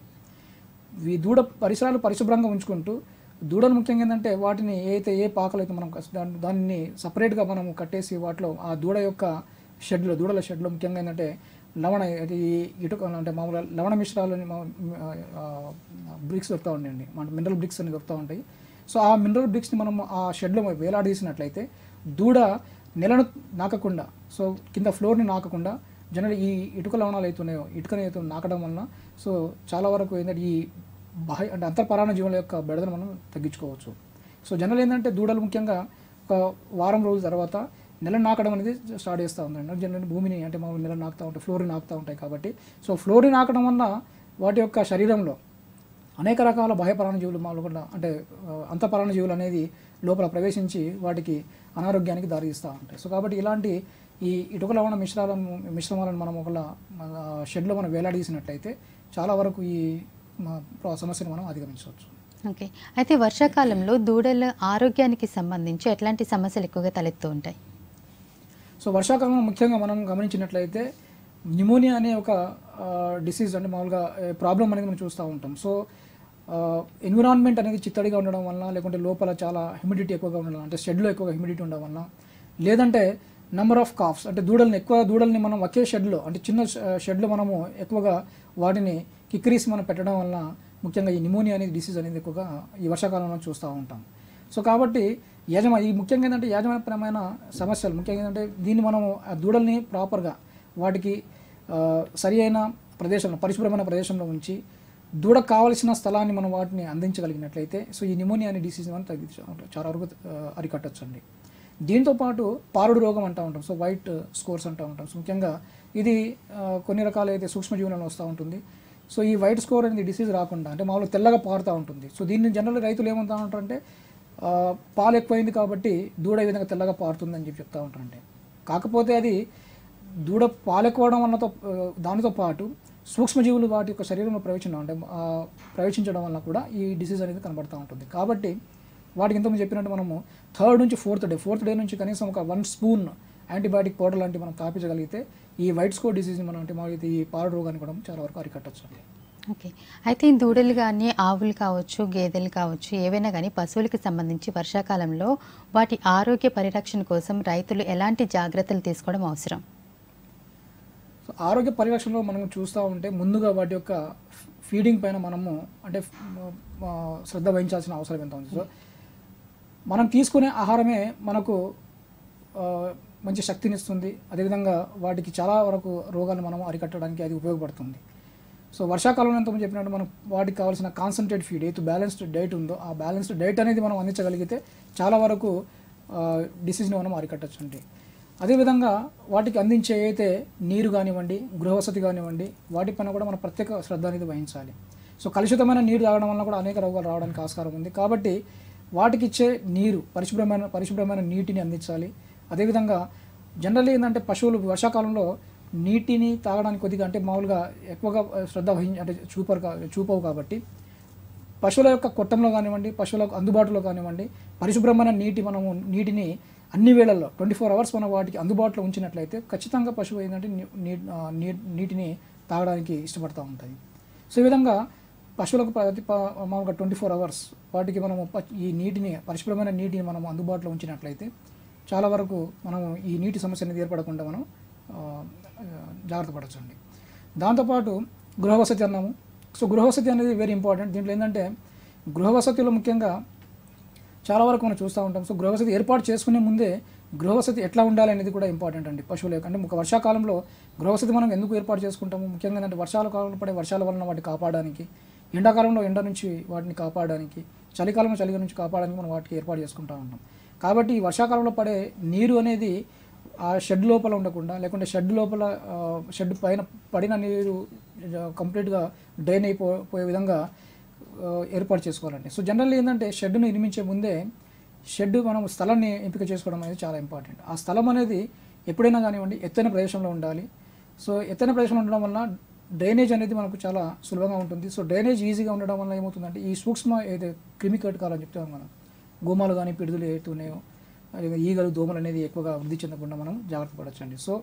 ఈ దూడ పరిసరాలు పరిశుభ్రంగా ఉంచుకుంటూ దూడలు ముఖ్యంగా ఏంటంటే వాటిని ఏ పాకలు అయితే మనం దాన్ని సపరేట్గా మనం కట్టేసి వాటిలో ఆ దూడ యొక్క దూడల షెడ్లో ముఖ్యంగా ఏంటంటే లవణ ఇటుక అంటే మామూలుగా లవణ మిశ్రాలని బ్రిక్స్ దొరుకుతూ ఉంటాయండి, మినరల్ బ్రిక్స్ అని దొరుకుతూ ఉంటాయి. సో ఆ మినరల్ బ్రిక్స్ని మనం ఆ షెడ్లో వేలాడేసినట్లయితే దూడ నెలను నాకకుండా సో కింద ఫ్లోర్ని నాకకుండా జనరల్ ఈ ఇటుక లవణాలు అవుతున్నాయో ఇటుకని అయితే నాకడం వలన సో చాలా వరకు ఏంటంటే ఈ అంటే అంతర్పరాణ జీవుల యొక్క బెడదను మనం తగ్గించుకోవచ్చు. సో జనరల్ ఏంటంటే దూడలు ముఖ్యంగా ఒక వారం రోజుల తర్వాత నెల నాకడం అనేది స్టార్ట్ చేస్తూ ఉందండి. జనరల్ భూమిని అంటే మామూలు నెల నాకుతూ ఉంటాయి, ఫ్లోర్ని నాకుతూ ఉంటాయి కాబట్టి సో ఫ్లోర్ని నాకడం వల్ల వాటి యొక్క శరీరంలో అనేక రకాల బాహ్యపరాణ జీవులు మామూలుగా అంటే అంతఃపరాణ జీవులు అనేది లోపల ప్రవేశించి వాటికి అనారోగ్యానికి దారితీస్తూ ఉంటాయి. సో కాబట్టి ఇలాంటి ఈ ఇటుక లవణ మిశ్రమాలను మనం ఒకళ్ళ షెడ్లో మనం వేలాడేసినట్లయితే చాలా వరకు ఈ సమస్యను మనం అధిగమించవచ్చు. ఓకే, అయితే వర్షాకాలంలో దూడల ఆరోగ్యానికి సంబంధించి ఎట్లాంటి సమస్యలు ఎక్కువగా తలెత్తూ ఉంటాయి? సో వర్షాకాలంలో ముఖ్యంగా మనం గమనించినట్లయితే న్యూమోనియా అనే ఒక డిసీజ్ అంటే మామూలుగా ప్రాబ్లం అనేది మనం చూస్తూ ఉంటాం. సో ఎన్విరాన్మెంట్ అనేది చిత్తడిగా ఉండడం వలన లేకుంటే లోపల చాలా హ్యూమిడిటీ ఎక్కువగా ఉండడం అంటే షెడ్లో ఎక్కువగా హ్యూమిడిటీ ఉండడం వలన లేదంటే నెంబర్ ఆఫ్ కాఫ్స్ అంటే దూడల్ని మనం ఒకే షెడ్లో అంటే చిన్న షెడ్లో మనము ఎక్కువగా వాటిని కిక్కిరీసి మనం పెట్టడం వలన ముఖ్యంగా ఈ న్యూమోనియా అనేది డిసీజ్ అనేది ఎక్కువగా ఈ వర్షాకాలంలో చూస్తూ ఉంటాం. సో కాబట్టి ఈ ముఖ్యంగా ఏంటంటే యాజమాన్యపరమైన సమస్యలు ముఖ్యంగా ఏంటంటే దీన్ని మనము ఆ దూడల్ని ప్రాపర్గా వాటికి సరి అయిన ప్రదేశంలో పరిశుభ్రమైన ప్రదేశంలో ఉంచి దూడకు కావలసిన స్థలాన్ని మనం వాటిని అందించగలిగినట్లయితే సో ఈ న్యూమోనియా అనే డిసీజ్ మనం చాలా వరకు అరికట్టొచ్చండి. దీంతోపాటు పారుడు రోగం అంటూ ఉంటాం. సో వైట్ స్కోర్స్ అంటూ ఉంటాం. సో ముఖ్యంగా ఇది కొన్ని రకాలైతే సూక్ష్మజీవులను వస్తూ ఉంటుంది. సో ఈ వైట్ స్కోర్ అనేది డిసీజ్ రాకుండా అంటే మామూలుగా తెల్లగా పారుతూ ఉంటుంది. సో దీన్ని జనరల్ రైతులు ఏమంటూ ఉంటారంటే పాలు ఎక్కువైంది కాబట్టి దూడ ఈ విధంగా తెల్లగా పారుతుందని చెప్తూ ఉంటారంటే కాకపోతే అది దూడ పాలెక్కువడం వల్లతో దానితో పాటు సూక్ష్మజీవులు వాటి యొక్క శరీరంలో ప్రవేశించడం వల్ల కూడా ఈ డిసీజ్ అనేది కనబడుతూ ఉంటుంది. కాబట్టి వాటికి ఇంతకుముందు చెప్పినట్టు మనము 3rd నుంచి 4th డే నుంచి కనీసం ఒక 1 స్పూన్ యాంటీబయాటిక్ పౌడర్ లాంటివి మనం తాపించగలిగితే ఈ వైట్ స్కోర్ డిసీజ్ని మనం అంటే ఈ పాడు రోగాన్ని కూడా చాలా వరకు అరికట్టచ్చు. ఓకే. అయితే ఈ దూడలు కానీ ఆవులు కావచ్చు, గేదెలు కావచ్చు, ఏవైనా కానీ పశువులకి సంబంధించి వర్షాకాలంలో వాటి ఆరోగ్య పరిరక్షణ కోసం రైతులు ఎలాంటి జాగ్రత్తలు తీసుకోవడం అవసరం? సో ఆరోగ్య పరిరక్షణలో మనం చూస్తూ ఉంటే ముందుగా వాటి యొక్క ఫీడింగ్ పైన మనము అంటే శ్రద్ధ వహించాల్సిన అవసరం ఎంత ఉంది. సో మనం తీసుకునే ఆహారమే మనకు మంచి శక్తినిస్తుంది. అదేవిధంగా వాటికి చాలా వరకు రోగాలు మనం అరికట్టడానికి అది ఉపయోగపడుతుంది. సో వర్షాకాలంలో ఎంతమంది చెప్పినట్టు మనం వాటికి కావాల్సిన కాన్సన్ట్రేట్ ఫీడ్ ఏదైతే బ్యాలెన్స్డ్ డైట్ ఉందో ఆ బ్యాలెన్స్డ్ డైట్ అనేది మనం అందించగలిగితే చాలా వరకు డిసీజ్ని మనం అరికట్టచ్చు అండి. అదేవిధంగా వాటికి అందించే అయితే నీరు కానివ్వండి, గృహవసతి కానివ్వండి, వాటిపైన కూడా మనం ప్రత్యేక శ్రద్ధ అనేది వహించాలి. సో కలుషితమైన నీరు తాగడం వల్ల కూడా అనేక రోగాలు రావడానికి ఆస్కారం ఉంది. కాబట్టి వాటికి ఇచ్చే నీరు పరిశుభ్రమైన నీటిని అందించాలి. అదేవిధంగా జనరల్లీ ఏంటంటే పశువులు వర్షాకాలంలో నీటిని తాగడానికి కొద్దిగా అంటే మామూలుగా ఎక్కువగా శ్రద్ధ అంటే చూపవు. కాబట్టి పశువుల యొక్క కొట్టంలో కానివ్వండి, పశువులకు అందుబాటులో కానివ్వండి పరిశుభ్రమైన నీటిని అన్ని వేళల్లో 24 hours మనం వాటికి అందుబాటులో ఉంచినట్లయితే ఖచ్చితంగా పశువు ఏంటంటే నీటిని తాగడానికి ఇష్టపడుతూ ఉంటుంది. సో ఈ విధంగా పశువులకు మామూలుగా 24 hours వాటికి మనము ఈ పరిశుభ్రమైన నీటిని మనం అందుబాటులో ఉంచినట్లయితే చాలా వరకు మనం ఈ నీటి సమస్య అనేది ఏర్పడకుండా మనం జాగ్రత్త పడచ్చండి. దాంతోపాటు గృహవసతి అన్నాము. సో గృహవసతి అనేది వెరీ ఇంపార్టెంట్. దీంట్లో ఏంటంటే గృహవసతిలో ముఖ్యంగా చాలా వరకు మనం చూస్తూ ఉంటాం. సో గృహవసతి ఏర్పాటు చేసుకునే ముందే గృహవసతి ఎట్లా ఉండాలి అనేది కూడా ఇంపార్టెంట్ అండి. పశువుల అంటే ఒక వర్షాకాలంలో గృహవసతి మనం ఎందుకు ఏర్పాటు చేసుకుంటాము? ముఖ్యంగా ఏంటంటే వర్షాకాలంలో పడే వర్షాల వలన వాటిని కాపాడడానికి, ఎండాకాలంలో ఎండ నుంచి వాటిని కాపాడడానికి, చలికాలంలో చలి నుంచి కాపాడడానికి మనం వాటికి ఏర్పాటు చేసుకుంటూ ఉంటాం. కాబట్టి ఈ వర్షాకాలంలో పడే నీరు అనేది ఆ షెడ్ లోపల ఉండకుండా, లేకుంటే షెడ్ పైన పడిన నీరు కంప్లీట్గా డ్రైన్ అయిపోయే విధంగా ఏర్పాటు చేసుకోవాలండి. సో జనరల్లీ ఏంటంటే షెడ్ను నిర్మించే ముందే మనం స్థలాన్ని ఎంపిక చేసుకోవడం అనేది చాలా ఇంపార్టెంట్. ఆ స్థలం అనేది ఎప్పుడైనా కానివ్వండి ఎత్తైన ప్రదేశంలో ఉండాలి. సో ఎత్తైన ప్రదేశంలో ఉండడం వల్ల డ్రైనేజ్ అనేది మనకు చాలా సులభంగా ఉంటుంది. సో డ్రైనేజ్ ఈజీగా ఉండడం వల్ల ఏమవుతుందంటే ఈ సూక్ష్మ ఏదైతే క్రిమి కీటకాలని చెప్తాం మనం, గోమాలు కానీ పిడుదలు ఏవైతే ఉన్నాయో ఈగలు, దోమలు అనేది ఎక్కువగా వృద్ధి చెందకుండా మనం జాగ్రత్త పడచ్చండి. సో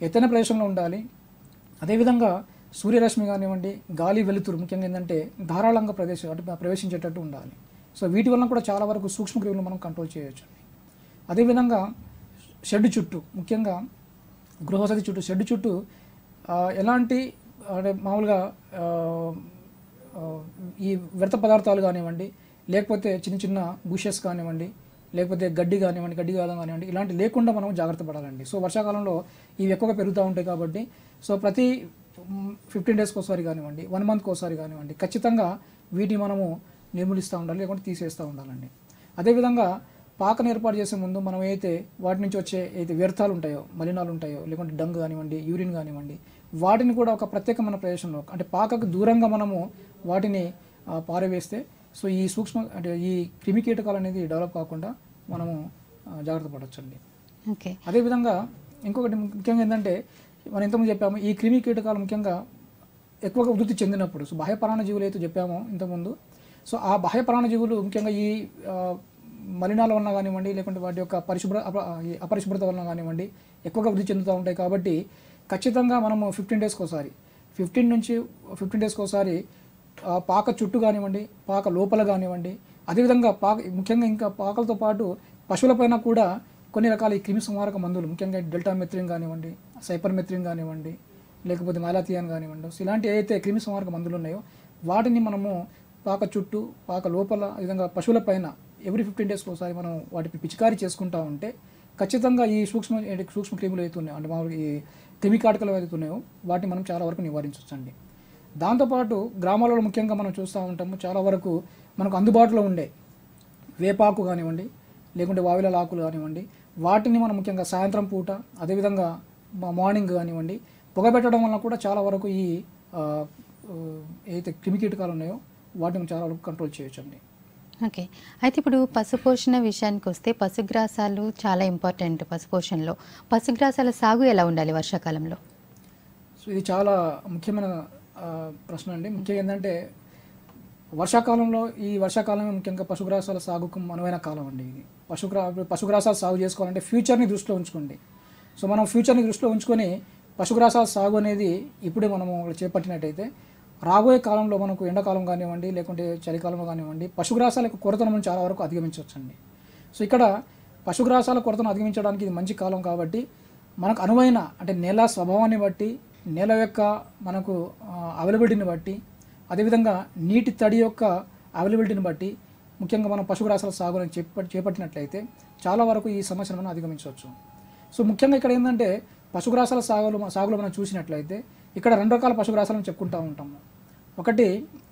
ఎత్తైన ప్రదేశంలో ఉండాలి. అదేవిధంగా సూర్యరశ్మి కానివ్వండి, గాలి, వెలుతురు ముఖ్యంగా ఏంటంటే ధారాళంగా ప్రవేశించేటట్టు ఉండాలి. సో వీటి వలన కూడా చాలా వరకు సూక్ష్మక్రిములను మనం కంట్రోల్ చేయవచ్చు. అదేవిధంగా షెడ్ చుట్టూ, ముఖ్యంగా గృహవసతి చుట్టూ, షెడ్ చుట్టూ ఎలాంటి అంటే మామూలుగా ఈ వ్యర్థ పదార్థాలు కానివ్వండి, లేకపోతే చిన్న బుషెస్ కానివ్వండి, లేకపోతే గడ్డి కానివ్వండి ఇలాంటి లేకుండా మనం జాగ్రత్త పడాలండి. సో వర్షాకాలంలో ఇవి ఎక్కువగా పెరుగుతూ ఉంటాయి కాబట్టి సో ప్రతి 15 days ఒకసారి కానివ్వండి, 1 month ఒకసారి కానివ్వండి ఖచ్చితంగా వీటిని మనము నిర్మూలిస్తూ ఉండాలి, లేకుంటే తీసేస్తూ ఉండాలండి. అదేవిధంగా పాకను ఏర్పాటు చేసే ముందు మనం అయితే వాటి నుంచి వచ్చే అయితే వ్యర్థాలు ఉంటాయో, మలినాలు ఉంటాయో, లేకుంటే డంగ్ కానివ్వండి, యూరిన్ కానివ్వండి, వాటిని కూడా ఒక ప్రత్యేకమైన ప్రదేశంలో అంటే పాకకు దూరంగా మనము వాటిని పారవేస్తే సో ఈ అంటే ఈ క్రిమి కీటకాలు అనేది డెవలప్ కాకుండా మనము జాగ్రత్త పడవచ్చండి. ఓకే. అదేవిధంగా ఇంకొకటి ముఖ్యంగా ఏంటంటే మనం ఇంతకుముందు చెప్పాము, ఈ క్రిమి కీటకాలు ముఖ్యంగా ఎక్కువగా వృద్ధి చెందినప్పుడు సో బాహ్య పరాన్నజీవులు అయితే చెప్పామో ఇంతకుముందు, సో ఆ బాహ్య పరాన్నజీవులు ముఖ్యంగా ఈ మలినాల వలన కానివ్వండి, లేకుంటే వాటి యొక్క అపరిశుభ్రత వలన కానివ్వండి ఎక్కువగా వృద్ధి చెందుతూ ఉంటాయి. కాబట్టి ఖచ్చితంగా మనము 15 days ఒకసారి 15 days ఒకసారి పాక చుట్టూ కానివ్వండి, పాక లోపల కానివ్వండి, అదేవిధంగా ముఖ్యంగా ఇంకా పాకలతో పాటు పశువులపైన కూడా కొన్ని రకాల ఈ క్రిమి సంహారక మందులు ముఖ్యంగా డెల్టామెథ్రిన్ కానివ్వండి, సైపర్మెథ్రిన్ కానివ్వండి, లేకపోతే మాలాథియాన్ కానివ్వండి, సో ఇలాంటి ఏదైతే క్రిమి సంహారక మందులు ఉన్నాయో వాటిని మనము పాక చుట్టూ, పాక లోపల, ఈ విధంగా పశువులపైన ఎవ్రీ 15 days ఒకసారి మనం వాటికి పిచికారీ చేసుకుంటూ ఉంటే ఖచ్చితంగా ఈ సూక్ష్మ క్రిములు అయితే ఉన్నాయో అంటే మామూలుగా ఈ క్రిమికాటకలు ఏదైతే ఉన్నాయో వాటిని మనం చాలా వరకు నివారించవచ్చండి. దాంతోపాటు గ్రామాలలో ముఖ్యంగా మనం చూస్తూ ఉంటాము చాలా వరకు మనకు అందుబాటులో ఉండే వేపాకు కానివ్వండి, లేకుంటే వావిల ఆకులు కానివ్వండి, వాటిని మనం ముఖ్యంగా సాయంత్రం పూట, అదేవిధంగా మార్నింగ్ కానివ్వండి పొగబెట్టడం వల్ల కూడా చాలా వరకు ఈ ఏదైతే క్రిమికీటకాలు ఉన్నాయో వాటిని చాలా వరకు కంట్రోల్ చేయొచ్చండి. ఓకే. అయితే ఇప్పుడు పశుపోషణ విషయానికి వస్తే పశుగ్రాసాలు చాలా ఇంపార్టెంట్ పశుపోషణలో. పశుగ్రాసాల సాగు ఎలా ఉండాలి వర్షాకాలంలో? సో ఇది చాలా ముఖ్యమైన ప్రశ్న అండి. ముఖ్యంగా ఏంటంటే వర్షాకాలంలో ఈ వర్షాకాలమే ముఖ్యంగా పశుగ్రాసాల సాగుకు అనువైన కాలం అండి. ఇది పశుగ్రాసాలు సాగు చేసుకోవాలంటే ఫ్యూచర్ని దృష్టిలో ఉంచుకోండి. సో మనం ఫ్యూచర్ని దృష్టిలో ఉంచుకొని పశుగ్రాసాల సాగు అనేది ఇప్పుడే మనము చేపట్టినట్టయితే రాబోయే కాలంలో మనకు ఎండాకాలం కానివ్వండి, లేకుంటే చలికాలంలో కానివ్వండి, పశుగ్రాసాల యొక్క కొరతను మనం చాలా వరకు అధిగమించవచ్చండి. సో ఇక్కడ పశుగ్రాసాల కొరతను అధిగమించడానికి ఇది మంచి కాలం కాబట్టి మనకు అనువైన అంటే నేల స్వభావాన్ని బట్టి, నేల యొక్క మనకు అవైలబిలిటీని బట్టి, అదేవిధంగా నీటి తడి యొక్క అవైలబిలిటీని బట్టి ముఖ్యంగా మనం పశుగ్రాసాల సాగుని చేపట్టినట్లయితే చాలా వరకు ఈ సమస్యను మనం అధిగమించవచ్చు. సో ముఖ్యంగా ఇక్కడ ఏంటంటే పశుగ్రాసాల సాగులో మనం చూసినట్లయితే ఇక్కడ 2 రకాల పశుగ్రాసాలను చెప్పుకుంటూ ఉంటాము. ఒకటి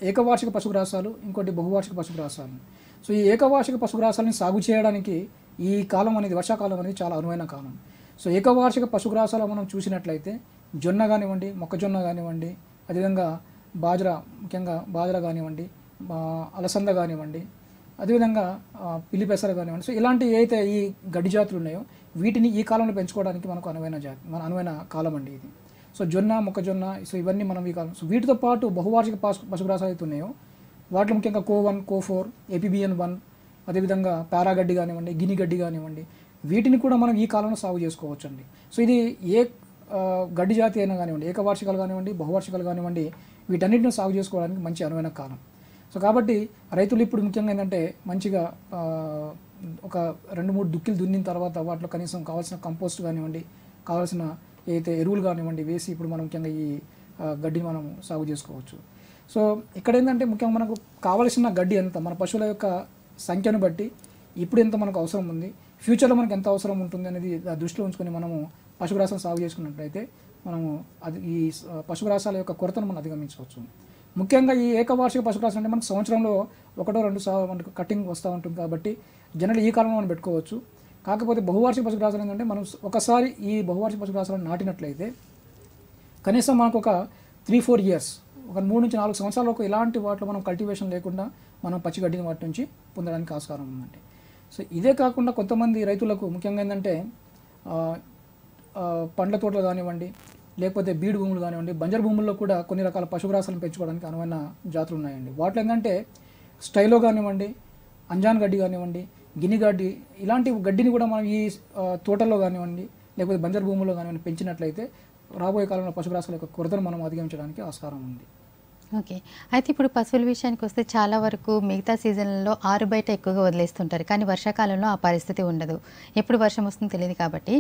ఏకవార్షిక పశుగ్రాసాలు, ఇంకోటి బహువార్షిక పశుగ్రాసాలు. సో ఈ ఏకవార్షిక పశుగ్రాసాలని సాగు చేయడానికి ఈ కాలం అనేది వర్షాకాలం అనేది చాలా అనువైన కాలం. సో ఏకవార్షిక పశుగ్రాసాలు మనం చూసినట్లయితే జొన్న కానివ్వండి, మొక్కజొన్న కానివ్వండి, అదేవిధంగా బాజ్రా, ముఖ్యంగా బాజ్రా కానివ్వండి, అలసంద కానివ్వండి, అదేవిధంగా పిల్లి పెసర కానివ్వండి. సో ఇలాంటి ఏదైతే ఈ గడ్డి జాతులు ఉన్నాయో వీటిని ఈ కాలంలో పెంచుకోవడానికి మనకు అనువైన కాలం అండి ఇది. సో జొన్న, మొక్కజొన్న, సో ఇవన్నీ మనం ఈ కాలం. సో వీటితో పాటు బహువార్షిక పశుగ్రాసాలు అయితే ఉన్నాయో వాటిలో ముఖ్యంగా కో1, కో4, APBN1, అదేవిధంగా పారాగడ్డి కానివ్వండి, గిని గడ్డి కానివ్వండి, వీటిని కూడా మనం ఈ కాలంలో సాగు చేసుకోవచ్చండి. సో ఇది ఏ గడ్డి జాతి అయినా కానివ్వండి, ఏకవార్షికాలు కానివ్వండి, బహువార్షికాలు కానివ్వండి, వీటన్నిటిని సాగు చేసుకోవడానికి మంచి అనువైన కాలం. సో కాబట్టి రైతులు ఇప్పుడు ముఖ్యంగా ఏంటంటే మంచిగా ఒక 2-3 దుక్కిలు దున్నిన తర్వాత వాటిలో కనీసం కావాల్సిన కంపోస్ట్ కానివ్వండి, కావాల్సిన ఏదైతే ఎరువులు కానివ్వండి వేసి ఇప్పుడు మనం ముఖ్యంగా ఈ గడ్డిని మనం సాగు చేసుకోవచ్చు. సో ఇక్కడ ఏంటంటే ముఖ్యంగా మనకు కావలసిన గడ్డి ఎంత, మన పశువుల యొక్క సంఖ్యను బట్టి ఇప్పుడు ఎంత మనకు అవసరం ఉంది, ఫ్యూచర్లో మనకు ఎంత అవసరం ఉంటుంది అనేది దృష్టిలో ఉంచుకొని మనము పశుగ్రాసాలు సాగు చేసుకున్నట్లయితే మనము ఈ పశుగ్రాసాల యొక్క కొరతను మనం అధిగమించవచ్చు. ముఖ్యంగా ఈ ఏకవార్షిక పశుగ్రాసాలు అంటే మనకు సంవత్సరంలో 1-2 సార్లు మనకు కటింగ్ వస్తూ ఉంటుంది కాబట్టి జనరల్ ఈ కాలంలో మనం పెట్టుకోవచ్చు. కాకపోతే బహువార్షిక పశుగ్రాసాలు ఏంటంటే మనం ఒకసారి ఈ బహువార్షిక పశుగ్రాసాలను నాటినట్లయితే కనీసం మనకు ఒక 3-4 ఇయర్స్, ఒక 3-4 సంవత్సరాల వరకు ఎలాంటి వాటిలో మనం కల్టివేషన్ లేకుండా మనం పచ్చిగడ్డిని వాటి నుంచి పొందడానికి ఆస్కారం ఉందండి. సో ఇదే కాకుండా కొంతమంది రైతులకు ముఖ్యంగా ఏంటంటే పండ్ల తోటలు కానివ్వండి, లేకపోతే బీడు భూములు కానివ్వండి, బంజరు భూముల్లో కూడా కొన్ని రకాల పశుగ్రాసాలను పెంచుకోవడానికి అనువైన జాతులు ఉన్నాయండి. వాటిలో ఏంటంటే స్టైలో కానివ్వండి, అంజాన్ గడ్డి కానివ్వండి, గిని గడ్డి, ఇలాంటి గడ్డిని కూడా మనం ఈ తోటల్లో కానివ్వండి, లేకపోతే బంజరు భూముల్లో కానివ్వండి పెంచినట్లయితే రాబోయే కాలంలో పశుగ్రాసాల యొక్క కొరతను మనం అధిగమించడానికి ఆస్కారం ఉంది. ఓకే. అయితే ఇప్పుడు పశువుల విషయానికి వస్తే చాలా వరకు మిగతా సీజన్లలో ఆరుబయట ఎక్కువగా వదిలేస్తుంటారు, కానీ వర్షాకాలంలో ఆ పరిస్థితి ఉండదు. ఎప్పుడు వర్షం వస్తుందో తెలియదు కాబట్టి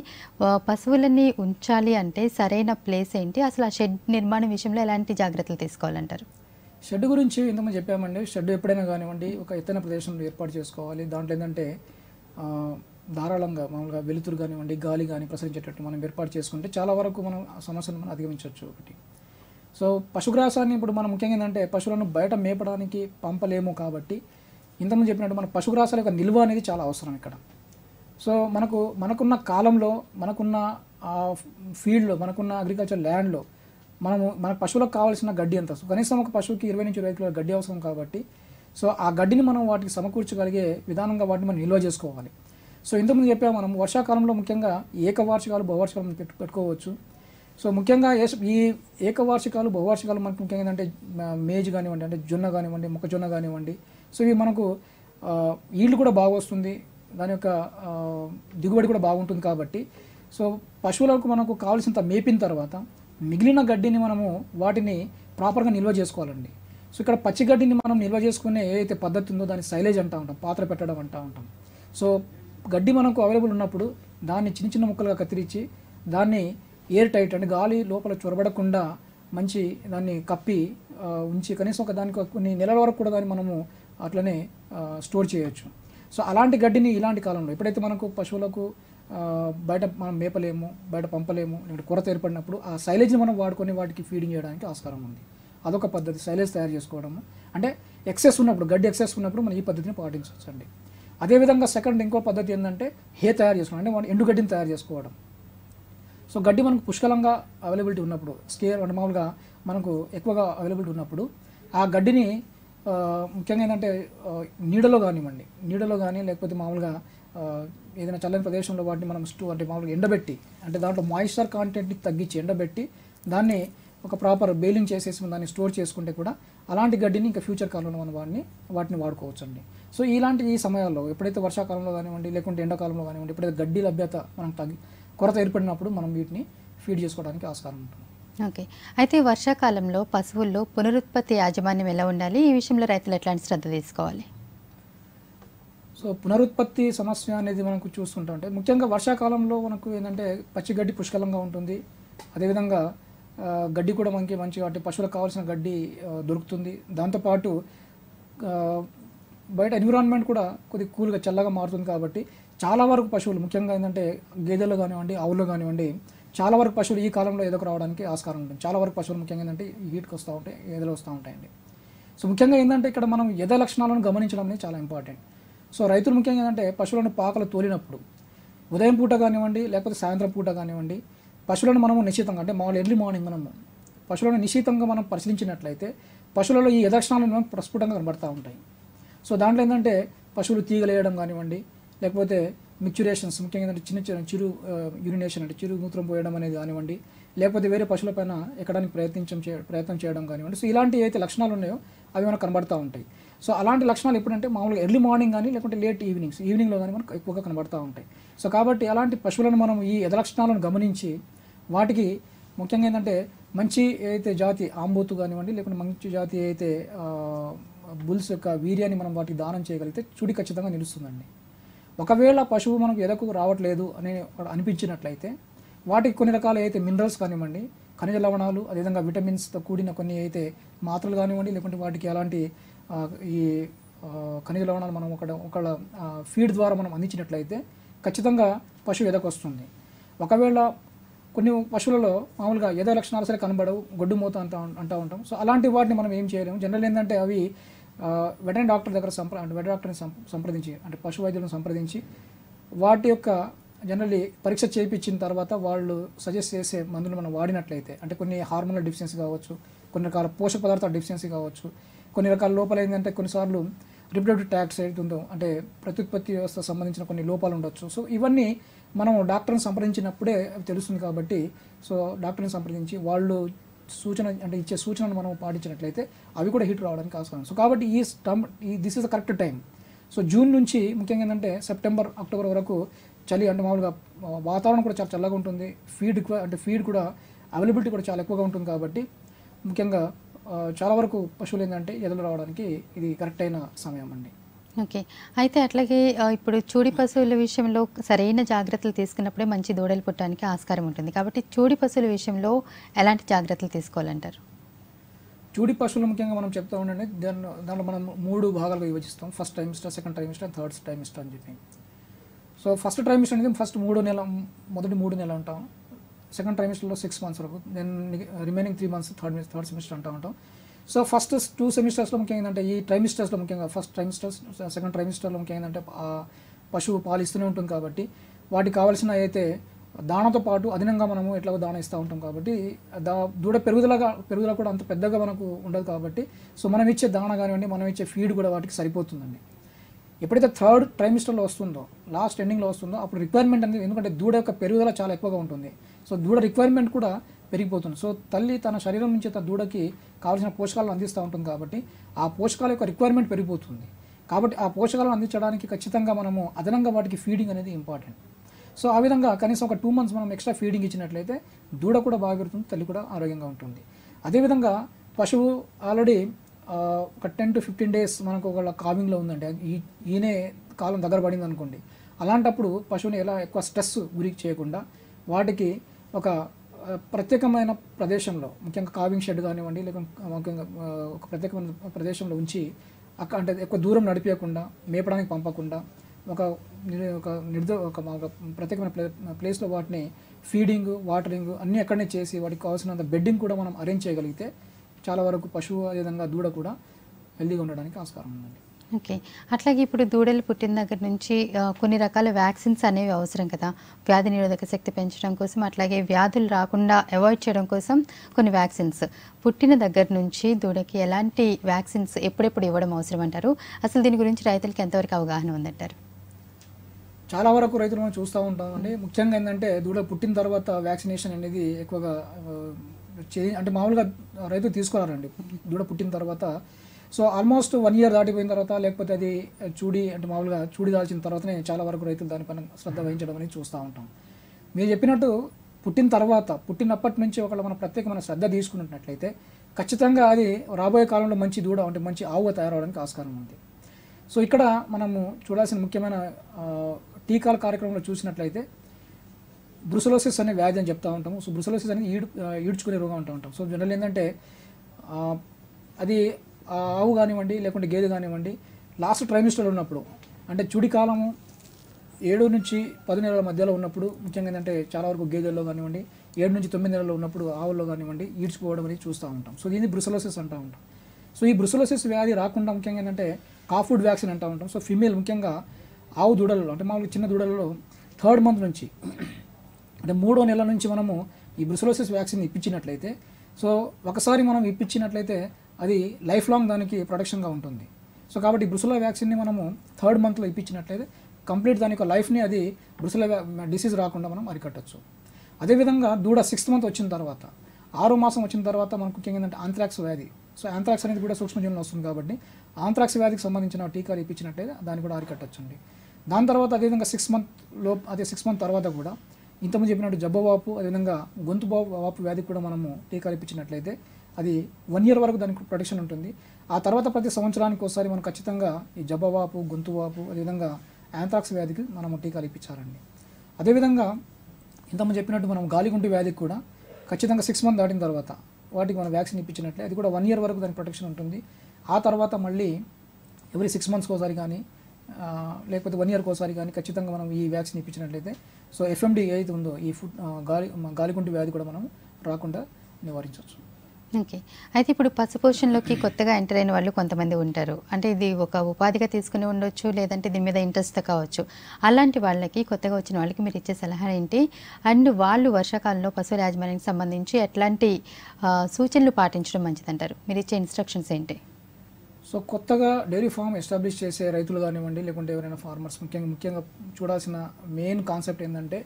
పశువులని ఉంచాలి అంటే సరైన ప్లేస్ ఏంటి, అసలు ఆ షెడ్ నిర్మాణం విషయంలో ఎలాంటి జాగ్రత్తలు తీసుకోవాలంటారు? షెడ్ గురించి ఇంతకుముందు చెప్పామండి. షెడ్ ఎప్పుడైనా కానివ్వండి ఒక ఎత్తైన ప్రదేశంలో ఏర్పాటు చేసుకోవాలి. దాంట్లో ఏంటంటే ధారాళంగా మామూలుగా వెలుతురు కానివ్వండి, గాలి కానీ ప్రసరించేటట్టు మనం ఏర్పాటు చేసుకుంటే చాలా వరకు మనం ఆ సమస్యను మనం అధిగమించవచ్చు. ఒకటి. సో పశుగ్రాసాన్ని ఇప్పుడు మనం ముఖ్యంగా ఏంటంటే పశువులను బయట మేపడానికి పంపలేము కాబట్టి ఇంతకుముందు చెప్పినట్టు మన పశుగ్రాసాల యొక్క నిల్వ అనేది చాలా అవసరం ఇక్కడ. సో మనకున్న కాలంలో, మనకున్న ఫీల్డ్లో, మనకున్న అగ్రికల్చర్ ల్యాండ్లో మన పశువులకు కావాల్సిన గడ్డి ఎంత, కనీసం ఒక పశువుకి 20-25 కిలోల గడ్డి అవసరం కాబట్టి సో ఆ గడ్డిని మనం వాటికి సమకూర్చగలిగే విధానంగా వాటిని మనం నిల్వ చేసుకోవాలి. సో ఇంతకుముందు చెప్పాము మనం వర్షాకాలంలో ముఖ్యంగా ఏకవార్షికాలు, బహువార్షికాలు పెట్టుకోవచ్చు. సో ముఖ్యంగా ఈ ఏకవార్షికాలు, బహువార్షికాలు మనకు ముఖ్యంగా ఏంటంటే మేజ్ కానివ్వండి, అంటే జొన్న కానివ్వండి, మొక్కజొన్న కానివ్వండి, సో ఇవి మనకు ఈల్డ్ కూడా బాగా వస్తుంది, దాని యొక్క దిగుబడి కూడా బాగుంటుంది కాబట్టి సో పశువులకు మనకు కావాల్సినంత మేపిన తర్వాత మిగిలిన గడ్డిని మనము వాటిని ప్రాపర్గా నిల్వ చేసుకోవాలండి. సో ఇక్కడ పచ్చి గడ్డిని మనం నిల్వ చేసుకునే ఏదైతే పద్ధతి ఉందో దాన్ని సైలేజ్ అంటూ ఉంటాం, పాత్ర పెట్టడం అంటూ ఉంటాం. సో గడ్డి మనకు అవైలబుల్ ఉన్నప్పుడు దాన్ని చిన్న చిన్న ముక్కలుగా కత్తిరించి దాన్ని ఎయిర్ టైట్ అంటే గాలి లోపల చొరబడకుండా మంచి దాన్ని కప్పి ఉంచి కనీసం దానికి కొన్ని నెలల వరకు కూడా దాన్ని మనము అట్లనే స్టోర్ చేయొచ్చు. సో అలాంటి గడ్డిని ఇలాంటి కాలంలో ఎప్పుడైతే మనకు పశువులకు బయట మనం మేపలేము, బయట పంపలేము, లేదంటే కొరత ఏర్పడినప్పుడు ఆ సైలేజ్ని మనం వాడుకొని వాటికి ఫీడింగ్ చేయడానికి ఆస్కారం ఉంది. అదొక పద్ధతి, సైలేజ్ తయారు చేసుకోవడము. అంటే ఎక్సెస్ ఉన్నప్పుడు, గడ్డి ఎక్సెస్ ఉన్నప్పుడు మనం ఈ పద్ధతిని పాటించవచ్చు అండి. అదేవిధంగా సెకండ్ ఇంకో పద్ధతి ఏంటంటే హే తయారు చేసుకోవడం, అంటే మనం ఎండుగడ్డిని తయారు చేసుకోవడం. సో గడ్డి మనకు పుష్కలంగా అవైలబిలిటీ ఉన్నప్పుడు, స్కేర్ అంటే మామూలుగా మనకు ఎక్కువగా అవైలబిలిటీ ఉన్నప్పుడు ఆ గడ్డిని ముఖ్యంగా ఏంటంటే నీడలో కానీ లేకపోతే మామూలుగా ఏదైనా చల్లని ప్రదేశంలో వాటిని మనం అంటే మామూలుగా ఎండబెట్టి, అంటే దాంట్లో మాయిశ్చర్ కాంటెంట్ని తగ్గించి ఎండబెట్టి దాన్ని ఒక ప్రాపర్ బేలింగ్ చేసేసి దాన్ని స్టోర్ చేసుకుంటే కూడా అలాంటి గడ్డిని ఇంకా ఫ్యూచర్ కాలంలో మనం వాటిని వాడుకోవచ్చు అండి. సో ఈ సమయాల్లో ఎప్పుడైతే వర్షాకాలంలో కానివ్వండి లేకుంటే ఎండాకాలంలో కానివ్వండి, ఎప్పుడైతే గడ్డి లభ్యత మనం కొరత ఏర్పడినప్పుడు మనం వీటిని ఫీడ్ చేసుకోవడానికి ఆస్కారం ఉంటుంది. ఓకే. అయితే వర్షాకాలంలో పశువుల్లో పునరుత్పత్తి యాజమాన్యం ఎలా ఉండాలి? ఈ విషయంలో రైతులు ఎట్లాంటి శ్రద్ధ తీసుకోవాలి? సో పునరుత్పత్తి సమస్య అనేది మనకు చూస్తుంటే ముఖ్యంగా వర్షాకాలంలో మనకు ఏంటంటే పచ్చిగడ్డి పుష్కలంగా ఉంటుంది. అదేవిధంగా గడ్డి కూడా మంచిగా అంటే పశువులకు కావాల్సిన గడ్డి దొరుకుతుంది. దాంతోపాటు బయట ఎన్విరాన్మెంట్ కూడా కొద్దిగా కూల్గా చల్లగా మారుతుంది. కాబట్టి చాలా వరకు పశువులు ముఖ్యంగా ఏంటంటే గేదెలు కానివ్వండి, ఆవులు కానివ్వండి, చాలా వరకు పశువులు ఈ కాలంలో ఎదుకు రావడానికి ఆస్కారం ఉంటుంది. చాలా వరకు పశువులు ముఖ్యంగా ఏంటంటే హీట్కి వస్తూ ఉంటాయి, ఎదలు వస్తూ ఉంటాయండి. సో ముఖ్యంగా ఏంటంటే ఇక్కడ మనం ఎద లక్షణాలను గమనించడం అనేది చాలా ఇంపార్టెంట్. సో రైతులు ముఖ్యంగా ఏంటంటే పశువులను పాకలు తోలినప్పుడు ఉదయం పూట కానివ్వండి లేకపోతే సాయంత్రం పూట కానివ్వండి పశువులను మనము నిశ్చితంగా అంటే మామూలు ఎర్లీ మార్నింగ్ మనము పశువులను నిశ్చితంగా మనం పరిశీలించినట్లయితే పశువులలో ఈ యథక్షణాలు మనకు ప్రస్ఫుటంగా కనబడుతూ ఉంటాయి. సో దాంట్లో ఏంటంటే పశువులు తీగలేయడం కానివ్వండి లేకపోతే మిక్చురేషన్స్ ముఖ్యంగా ఏంటంటే చిన్న చిరు యూరినేషన్ అంటే చిరు మూత్రం పోయడం అనేది కానివ్వండి, లేకపోతే వేరే పశువులపైన ఎక్కడానికి ప్రయత్నం చేయడం కానివ్వండి. సో ఇలాంటి ఏవైతే లక్షణాలు ఉన్నాయో అవి మనకు కనబడుతూ ఉంటాయి. సో అలాంటి లక్షణాలు ఎప్పుడంటే మామూలుగా ఎర్లీ మార్నింగ్ కానీ లేకుంటే లేట్ ఈవినింగ్లో కానీ మనకు ఎక్కువగా కనబడుతూ ఉంటాయి. సో కాబట్టి అలాంటి పశువులను మనం ఈ యథలక్షణాలను గమనించి వాటికి ముఖ్యంగా ఏంటంటే మంచి ఏదైతే జాతి ఆంబోతు కానివ్వండి లేకుంటే మంచి జాతి అయితే బుల్స్ యొక్క వీర్యాన్ని మనం వాటికి దానం చేయగలిగితే చుడి ఖచ్చితంగా నిలుస్తుందండి. ఒకవేళ పశువు మనకు ఎదకు రావట్లేదు అని అనిపించినట్లయితే వాటికి కొన్ని రకాల అయితే మినరల్స్ కానివ్వండి, ఖనిజ లవణాలు, అదేవిధంగా విటమిన్స్తో కూడిన కొన్ని అయితే మాత్రలు కానివ్వండి లేకుంటే వాటికి అలాంటి ఈ ఖనిజ లవణాలు మనం ఒక ఫీడ్ ద్వారా మనం అందించినట్లయితే ఖచ్చితంగా పశువు ఎదకు వస్తుంది. ఒకవేళ కొన్ని పశువులలో మామూలుగా ఎద లక్షణాలు సరే కనబడవు, గొడ్డు మూత అంటూ ఉంటాం. సో అలాంటి వాటిని మనం ఏం చేయలేము. జనరల్ ఏంటంటే అవి వెటర్నరీ డాక్టర్ దగ్గర వెటర్నరీ డాక్టర్ని సంప్రదించి అంటే పశు వైద్యులను సంప్రదించి వాటి యొక్క జనరల్లీ పరీక్ష చేయించిన తర్వాత వాళ్ళు సజెస్ట్ చేసే మందులు మనం వాడినట్లయితే అంటే కొన్ని హార్మోనల్ డిఫిషియన్సీ కావచ్చు, కొన్ని రకాల పోషక పదార్థాల డిఫిషియన్సీ కావచ్చు, కొన్ని రకాల లోపాలు ఏంటంటే కొన్నిసార్లు రిప్రొడక్టివ్ ట్యాక్స్ ఏదైతే ఉందో అంటే ప్రత్యుత్పత్తి వ్యవస్థ సంబంధించిన కొన్ని లోపాలు ఉండొచ్చు. సో ఇవన్నీ మనం డాక్టర్ని సంప్రదించినప్పుడే తెలుస్తుంది. కాబట్టి సో డాక్టర్ని సంప్రదించి వాళ్ళు ఇచ్చే సూచనలు మనం పాటించినట్లయితే అవి కూడా హీట్ రావడానికి ఆస్కారం. సో కాబట్టి this is the correct time. So June నుంచి ముఖ్యంగా ఏంటంటే సెప్టెంబర్ అక్టోబర్ వరకు చలి అంటే మామూలుగా వాతావరణం కూడా చాలా చల్లగా ఉంటుంది. ఫీడ్ కూడా అవైలబిలిటీ కూడా చాలా ఎక్కువగా ఉంటుంది. కాబట్టి ముఖ్యంగా చాలా వరకు పశువులు ఏంటంటే ఎదురు రావడానికి ఇది కరెక్ట్ అయిన సమయం అండి. ఓకే. అయితే అట్లాగే ఇప్పుడు చూడి పశువుల విషయంలో సరైన జాగ్రత్తలు తీసుకున్నప్పుడే మంచి దూడలు పుట్టడానికి ఆస్కారం ఉంటుంది. కాబట్టి చూడి పశువుల విషయంలో ఎలాంటి జాగ్రత్తలు తీసుకోవాలంటారు? చూడి పశువులు ముఖ్యంగా మనం చెప్తా ఉండండి దాంట్లో మనం 3 భాగాలుగా విభజిస్తాం. First trimester, second trimester, third trimester అని చెప్పి. సో ఫస్ట్ ట్రైమిస్టర్ అనేది ఫస్ట్ మొదటి 3 నెలలు ఉంటాం. సెకండ్ ట్రైమిస్టర్లో 6 months వరకు, then remaining 3 months third semester అంటూ ఉంటాం. సో ఫస్ట్ 2 సెమిస్టర్స్లో ముఖ్యంగా ఏంటంటే ఈ ట్రైమిస్టర్స్లో ముఖ్యంగా ఫస్ట్ ట్రైమిస్టర్స్ సెకండ్ ట్రైమిస్టర్లో ముఖ్యంగా ఏంటంటే పశువు పాలు ఇస్తూనే ఉంటుంది. కాబట్టి వాటికి కావాల్సిన అయితే దాణతో పాటు అదనంగా మనము ఎట్లాగో దాణ ఇస్తూ ఉంటాం. కాబట్టి దూడ పెరుగుదల కూడా అంత పెద్దగా మనకు ఉండదు. కాబట్టి సో మనం ఇచ్చే దాణ కానివ్వండి, మనం ఇచ్చే ఫీడ్ కూడా వాటికి సరిపోతుందండి. ఎప్పుడైతే థర్డ్ ట్రైమిస్టర్లో వస్తుందో, లాస్ట్ ఎండింగ్లో వస్తుందో అప్పుడు రిక్వైర్మెంట్ అనేది, ఎందుకంటే దూడ యొక్క పెరుగుదల చాలా ఎక్కువగా ఉంటుంది. సో దూడ రిక్వైర్మెంట్ కూడా పెరిగిపోతుంది. సో తల్లి తన శరీరం నుంచి తన దూడకి కావాల్సిన పోషకాలను అందిస్తూ ఉంటుంది. కాబట్టి ఆ పోషకాల యొక్క రిక్వైర్మెంట్ పెరిగిపోతుంది. కాబట్టి ఆ పోషకాలను అందించడానికి ఖచ్చితంగా మనము అదనంగా వాటికి ఫీడింగ్ అనేది ఇంపార్టెంట్. సో ఆ విధంగా కనీసం ఒక 2 months మనం ఎక్స్ట్రా ఫీడింగ్ ఇచ్చినట్లయితే దూడ కూడా బాగా పెరుగుతుంది, తల్లి కూడా ఆరోగ్యంగా ఉంటుంది. అదేవిధంగా పశువు ఆల్రెడీ ఒక 10 to 15 days మనకు ఒక కావింగ్లో ఉందంటే ఈయనే కాలం దగ్గర పడింది అనుకోండి. అలాంటప్పుడు పశువుని ఎలా ఎక్కువ స్ట్రెస్ గురి చేయకుండా వాటికి ఒక ప్రత్యేకమైన ప్రదేశంలో, ముఖ్యంగా కావింగ్ షెడ్ కానివ్వండి లేకుంటే ముఖ్యంగా ఒక ప్రత్యేకమైన ప్రదేశంలో ఉంచి అంటే ఎక్కువ దూరం నడిపించకుండా, మేపడానికి పంపకుండా ఒక ప్రత్యేకమైన ప్లేస్లో వాటిని ఫీడింగ్, వాటరింగ్ అన్నీ అక్కడనే చేసి వాటికి కావాల్సినంత బెడ్డింగ్ కూడా మనం అరేంజ్ చేయగలిగితే చాలా వరకు పశువు అదేవిధంగా దూడ కూడా హెల్దీగా ఉండడానికి ఆస్కారం ఉందండి. ఓకే. అట్లాగే ఇప్పుడు దూడలు పుట్టిన దగ్గర నుంచి కొన్ని రకాల వ్యాక్సిన్స్ అనేవి అవసరం కదా! వ్యాధి నిరోధక శక్తి పెంచడం కోసం, అట్లాగే వ్యాధులు రాకుండా అవాయిడ్ చేయడం కోసం కొన్ని వ్యాక్సిన్స్. పుట్టిన దగ్గర నుంచి దూడకి ఎలాంటి వ్యాక్సిన్స్ ఎప్పుడెప్పుడు ఇవ్వడం అవసరం అంటారు? అసలు దీని గురించి రైతులకి ఎంతవరకు అవగాహన ఉందంటారు? చాలా వరకు రైతులు మనం చూస్తూ ఉంటామండి. ముఖ్యంగా ఏంటంటే దూడ పుట్టిన తర్వాత వ్యాక్సినేషన్ అనేది ఎక్కువగా అంటే మామూలుగా రైతులు తీసుకున్నారండి దూడ పుట్టిన తర్వాత. సో ఆల్మోస్ట్ 1 year దాటిపోయిన తర్వాత, లేకపోతే అది అంటే మామూలుగా చూడి దాల్చిన తర్వాతనే చాలా వరకు రైతులు దానిపైన శ్రద్ధ వహించడం అనేది చూస్తూ ఉంటాం. మీరు చెప్పినట్టు పుట్టినప్పటి నుంచి ఒకవేళ మనం ప్రత్యేకమైన శ్రద్ధ తీసుకున్నట్లయితే ఖచ్చితంగా అది రాబోయే కాలంలో మంచి దూడ అంటే మంచి ఆవుగా తయారవడానికి ఆస్కారం ఉంది. సో ఇక్కడ మనము చూడాల్సిన ముఖ్యమైన టీకాల కార్యక్రమంలో చూసినట్లయితే బ్రుసెలోసిస్ అనే వ్యాధి అని చెప్తూ ఉంటాము. సో బ్రుసెలోసిస్ అనేది ఈడ్చుకునే రోగం అంటూ ఉంటాం. సో జనరల్ ఏంటంటే అది ఆవు కానివ్వండి లేకుంటే గేదె కానివ్వండి లాస్ట్ ట్రైమిస్టర్లో ఉన్నప్పుడు, అంటే చుడి కాలము 7 నుంచి 10 నెలల మధ్యలో ఉన్నప్పుడు, ముఖ్యంగా ఏంటంటే చాలా వరకు గేదెల్లో కానివ్వండి 7 నుంచి 9 నెలల్లో ఉన్నప్పుడు ఆవుల్లో కానివ్వండి ఈడ్చుకోవడం అనేది చూస్తూ ఉంటాం. సో దీన్ని బ్రుసెలోసిస్ అంటూ ఉంటాం. సో ఈ బ్రుసెలోసిస్ వ్యాధి రాకుండా ముఖ్యంగా ఏంటంటే కాఫుడ్ వ్యాక్సిన్ అంటూ ఉంటాం. సో ఫీమేల్ ముఖ్యంగా ఆవు దూడలలో అంటే మామూలుగా చిన్న దూడలలో 3rd month నుంచి అంటే 3వ నెల నుంచి మనము ఈ బ్రుసెలోసిస్ వ్యాక్సిన్ ఇప్పించినట్లయితే, సో ఒకసారి మనం ఇప్పించినట్లయితే అది లైఫ్ లాంగ్ దానికి ప్రొటెక్షన్గా ఉంటుంది. సో కాబట్టి బ్రుసెలా వ్యాక్సిన్ని మనము 3rd monthలో ఇప్పించినట్లయితే కంప్లీట్ దాని యొక్క లైఫ్ని అది బ్రుసెలా డిసీజ్ రాకుండా మనం అరికట్టచ్చు. అదేవిధంగా దూడ 6th month వచ్చిన తర్వాత, 6వ మాసం వచ్చిన తర్వాత మనకు ముఖ్యంగా ఏంటంటే ఆంథ్రాక్స్ వ్యాధి. సో ఆంథ్రాక్స్ అనేది కూడా సూక్ష్మజీవుల్లో వస్తుంది కాబట్టి ఆంథ్రాక్స్ వ్యాధికి సంబంధించిన టీకాలు ఇప్పించినట్లయితే దాన్ని కూడా అరికట్టచ్చండి. దాని తర్వాత అదేవిధంగా 6 month తర్వాత కూడా ఇంతకుముందు చెప్పినట్టు జబ్బవాపు, అదేవిధంగా గొంతు వాపు వ్యాధికి కూడా మనము టీకాలు ఇప్పించినట్లయితే అది 1 year వరకు దానికి ప్రొటెక్షన్ ఉంటుంది. ఆ తర్వాత ప్రతి సంవత్సరానికి ఒకసారి మనం ఖచ్చితంగా ఈ జబ్బవాపు, గొంతు వాపు, అదేవిధంగా యాంథ్రాక్స్ వ్యాధికి మనము టీకాలు ఇప్పించాలండి. అదేవిధంగా ఇంతకుముందు చెప్పినట్టు మనం గాలిగుంటు వ్యాధికి కూడా ఖచ్చితంగా 6 month దాటిన తర్వాత వాటికి మనం వ్యాక్సిన్ ఇప్పించినట్లే అది కూడా 1 year వరకు దానికి ప్రొటెక్షన్ ఉంటుంది. ఆ తర్వాత మళ్ళీ ఎవ్రీ 6 months ఒకసారి కానీ లేకపోతే 1 year ఒకసారి కానీ ఖచ్చితంగా మనం ఈ వ్యాక్సిన్ ఇప్పించినట్లయితే సో ఎఫ్ఎండి ఏదైతే ఉందో ఈ గాలిగుంటు వ్యాధి కూడా మనం రాకుండా నివారించవచ్చు. ఓకే. అయితే ఇప్పుడు పశుపోషణలోకి కొత్తగా ఎంటర్ అయిన వాళ్ళు కొంతమంది ఉంటారు. అంటే ఇది ఒక ఉపాధిగా తీసుకుని ఉండొచ్చు, లేదంటే దీని మీద ఇంట్రెస్ట్ కావచ్చు. అలాంటి వాళ్ళకి, కొత్తగా వచ్చిన వాళ్ళకి మీరు ఇచ్చే సలహా ఏంటి? అండ్ వాళ్ళు వర్షాకాలంలో పశువుల యాజమాన్యానికి సంబంధించి ఎట్లాంటి సూచనలు పాటించడం మంచిదంటారు? మీరు ఇచ్చే ఇన్స్ట్రక్షన్స్ ఏంటి? సో కొత్తగా డైరీ ఫామ్ ఎస్టాబ్లిష్ చేసే రైతులు కానివ్వండి లేకుంటే ఎవరైనా ఫార్మర్స్ ముఖ్యంగా చూడాల్సిన మెయిన్ కాన్సెప్ట్ ఏంటంటే,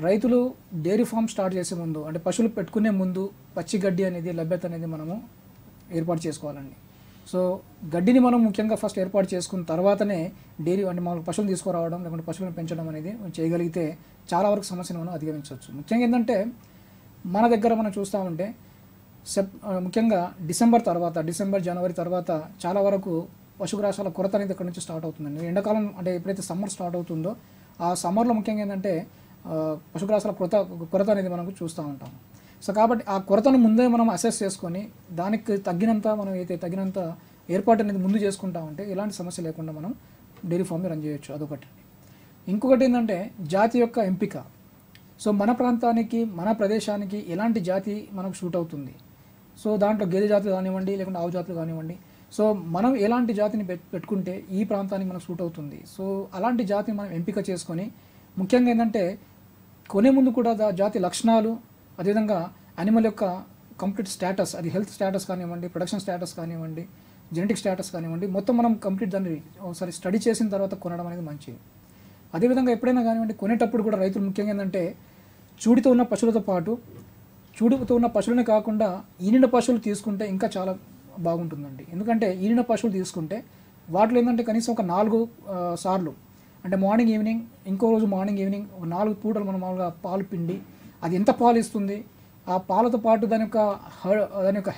రైతులు డైరీ ఫామ్ స్టార్ట్ చేసే ముందు అంటే పశువులు పెట్టుకునే ముందు పచ్చి గడ్డి అనేది లభ్యత అనేది మనము ఏర్పాటు చేసుకోవాలండి. సో గడ్డిని మనం ముఖ్యంగా ఫస్ట్ ఏర్పాటు చేసుకున్న తర్వాతనే డైరీ అంటే మనం పశువులు తీసుకురావడం లేకుంటే పశువులను పెంచడం అనేది చేయగలిగితే చాలా వరకు సమస్యను మనం అధిగమించవచ్చు. ముఖ్యంగా ఏంటంటే మన దగ్గర మనం చూస్తూ ఉంటే ముఖ్యంగా డిసెంబర్ జనవరి తర్వాత చాలా వరకు పశుగ్రాసాల కొరత అనేది ఇక్కడ నుంచి స్టార్ట్ అవుతుందండి. ఎండాకాలం అంటే ఎప్పుడైతే సమ్మర్ స్టార్ట్ అవుతుందో ఆ సమ్మర్లో ముఖ్యంగా ఏంటంటే పశుగ్రాసాల కొరత అనేది మనం చూస్తూ ఉంటాం. సో కాబట్టి ఆ కొరతను ముందే మనం అసెస్ చేసుకొని దానికి తగినంత ఏర్పాటు అనేది ముందు చేసుకుంటా ఉంటే ఎలాంటి సమస్య లేకుండా మనం డైరీ ఫామ్ని రన్ చేయొచ్చు. అదొకటి. ఇంకొకటి ఏంటంటే జాతి యొక్క ఎంపిక. సో మన ప్రాంతానికి, మన ప్రదేశానికి ఎలాంటి జాతి మనకు సూట్ అవుతుంది. సో దాంట్లో గేదె జాతులు కానివ్వండి లేకుంటే ఆవు జాతులు కానివ్వండి, సో మనం ఎలాంటి జాతిని పెట్టుకుంటే ఈ ప్రాంతానికి మనకు సూట్ అవుతుంది. సో అలాంటి జాతిని మనం ఎంపిక చేసుకొని ముఖ్యంగా ఏంటంటే కొనే ముందు కూడా జాతి లక్షణాలు, అదేవిధంగా యానిమల్ యొక్క కంప్లీట్ స్టేటస్, అది హెల్త్ స్టేటస్ కానివ్వండి, ప్రొడక్షన్ స్టేటస్ కానివ్వండి, జెనెటిక్ స్టేటస్ కానివ్వండి, మొత్తం మనం కంప్లీట్ దాన్ని ఒకసారి స్టడీ చేసిన తర్వాత కొనడం అనేది మంచిది. అదేవిధంగా ఎప్పుడైనా కానివ్వండి కొనేటప్పుడు కూడా రైతులు ముఖ్యంగా ఏంటంటే చూడితో ఉన్న పశువులతో పాటు చూడుతో ఉన్న పశువులనే కాకుండా ఈనిన పశువులు తీసుకుంటే ఇంకా చాలా బాగుంటుందండి. ఎందుకంటే ఈనిన పశువులు తీసుకుంటే వాటిలో ఏంటంటే కనీసం ఒక 4 సార్లు అంటే మార్నింగ్ ఈవినింగ్, ఇంకో రోజు మార్నింగ్ ఈవినింగ్ 4 పూటలు మనం మామూలుగా పాలు పిండి అది ఎంత పాలు ఇస్తుంది, ఆ పాలతో పాటు దాని యొక్క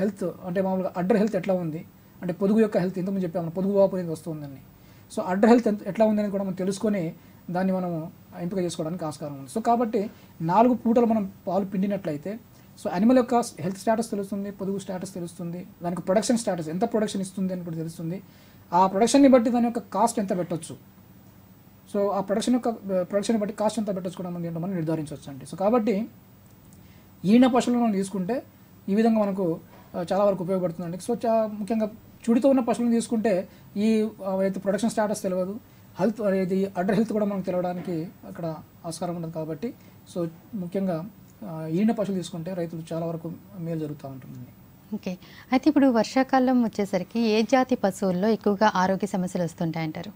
హెల్త్ అంటే మామూలుగా అడ్డర్ హెల్త్ ఎట్లా ఉంది, అంటే పొదుగు యొక్క హెల్త్ ఇంతకుముందు చెప్పాము పొదుగు వాపు అనేది వస్తుందండి. సో అడ్డర్ హెల్త్ ఎట్లా ఉందని కూడా మనం తెలుసుకొని దాన్ని మనము ఎంపిక చేసుకోవడానికి ఆస్కారం ఉంది. సో కాబట్టి 4 పూటలు మనం పాలు పిండినట్లయితే సో యానిమల్ యొక్క హెల్త్ స్టేటస్ తెలుస్తుంది, పొదుగు స్టేటస్ తెలుస్తుంది, దానికి ప్రొడక్షన్ స్టేటస్ ఎంత ప్రొడక్షన్ ఇస్తుంది అని కూడా తెలుస్తుంది. ఆ ప్రొడక్షన్ని బట్టి దాని యొక్క కాస్ట్ ఎంత పెట్టవచ్చు, సో ఆ ప్రొడక్షన్ బట్టి కాస్ట్ ఎంత పెట్టచ్చు కూడా మనం నిర్ధారించవచ్చు అండి. సో కాబట్టి ఈన పశువులను మనం తీసుకుంటే ఈ విధంగా మనకు చాలా వరకు ఉపయోగపడుతుందండి. సో ముఖ్యంగా చుడితో ఉన్న పశువులను తీసుకుంటే ఈ అయితే ప్రొడక్షన్ స్టాటస్ తెలియదు, హెల్త్ ఇది అడ్డర్ హెల్త్ కూడా మనకు తెలవడానికి అక్కడ ఆస్కారం ఉండదు. కాబట్టి సో ముఖ్యంగా ఈడిన పశువులు తీసుకుంటే రైతులు చాలా వరకు మేలు జరుగుతూ ఉంటుందండి. ఓకే, అయితే ఇప్పుడు వర్షాకాలం వచ్చేసరికి ఏ జాతి పశువుల్లో ఎక్కువగా ఆరోగ్య సమస్యలు వస్తుంటాయంటారు?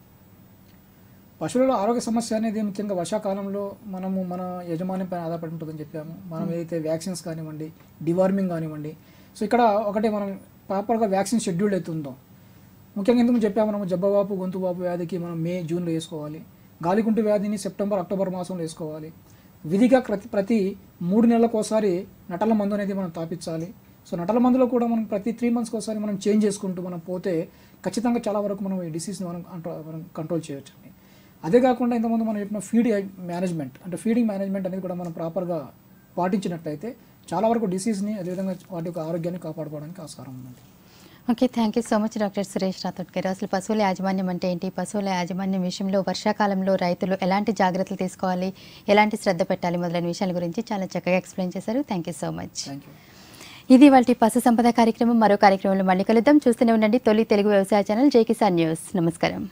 పశువులలో ఆరోగ్య సమస్య అనేది ముఖ్యంగా వర్షాకాలంలో మనము మన యజమాని పైన ఆధారపడి ఉంటుందని చెప్పాము. మనం ఏదైతే వ్యాక్సిన్స్ కానివ్వండి, డివార్మింగ్ కానివ్వండి, సో ఇక్కడ ఒకటే మనం ప్రాపర్గా వ్యాక్సిన్ షెడ్యూల్ అయితే ఉందో, ముఖ్యంగా ఎందుకు చెప్పాము, మనము జబ్బవాపు గొంతువాపు వ్యాధికి మనం మే జూన్లో వేసుకోవాలి, గాలికుంటు వ్యాధిని సెప్టెంబర్ అక్టోబర్ మాసంలో వేసుకోవాలి, విధిగా ప్రతి 3 నెలలకు ఒకసారి నటల మందు అనేది మనం తాపించాలి. సో నటల మందులో కూడా మనం ప్రతి 3 మంత్స్కి ఒకసారి మనం చేంజ్ చేసుకుంటూ మనం పోతే ఖచ్చితంగా చాలా వరకు మనం ఈ డిసీజ్ని మనం కంట్రోల్ చేయొచ్చు. అదే కాకుండా ఇంతకుముందు మనం చెప్పిన ఫీడింగ్ మేనేజ్మెంట్ అనేది కూడా మనం ప్రాపర్గా పాటించినట్లయితే చాలా వరకు డిసీజ్ని అదేవిధంగా వాటి యొక్క ఆరోగ్యాన్ని కాపాడుకోవడానికి ఆస్కారం ఉందండి. Okay, thank you so much doctor Suresh Rathod గారు. అసలు పశువుల యాజమాన్యం అంటే ఏంటి, పశువుల యాజమాన్యం విషయంలో వర్షాకాలంలో రైతులు ఎలాంటి జాగ్రత్తలు తీసుకోవాలి, ఎలాంటి శ్రద్ధ పెట్టాలి మొదలైన విషయాల గురించి చాలా చక్కగా ఎక్స్ప్లెయిన్ చేశారు. Thank you so much. Thank you. ఇది వాళ్ళ పశు సంపద కార్యక్రమం. మరో కార్యక్రమంలో మళ్ళీ కలుద్దాం. చూస్తూనే ఉండండి తొలి తెలుగు వ్యవసాయ ఛానల్ జై కిసాన్ న్యూస్. నమస్కారం.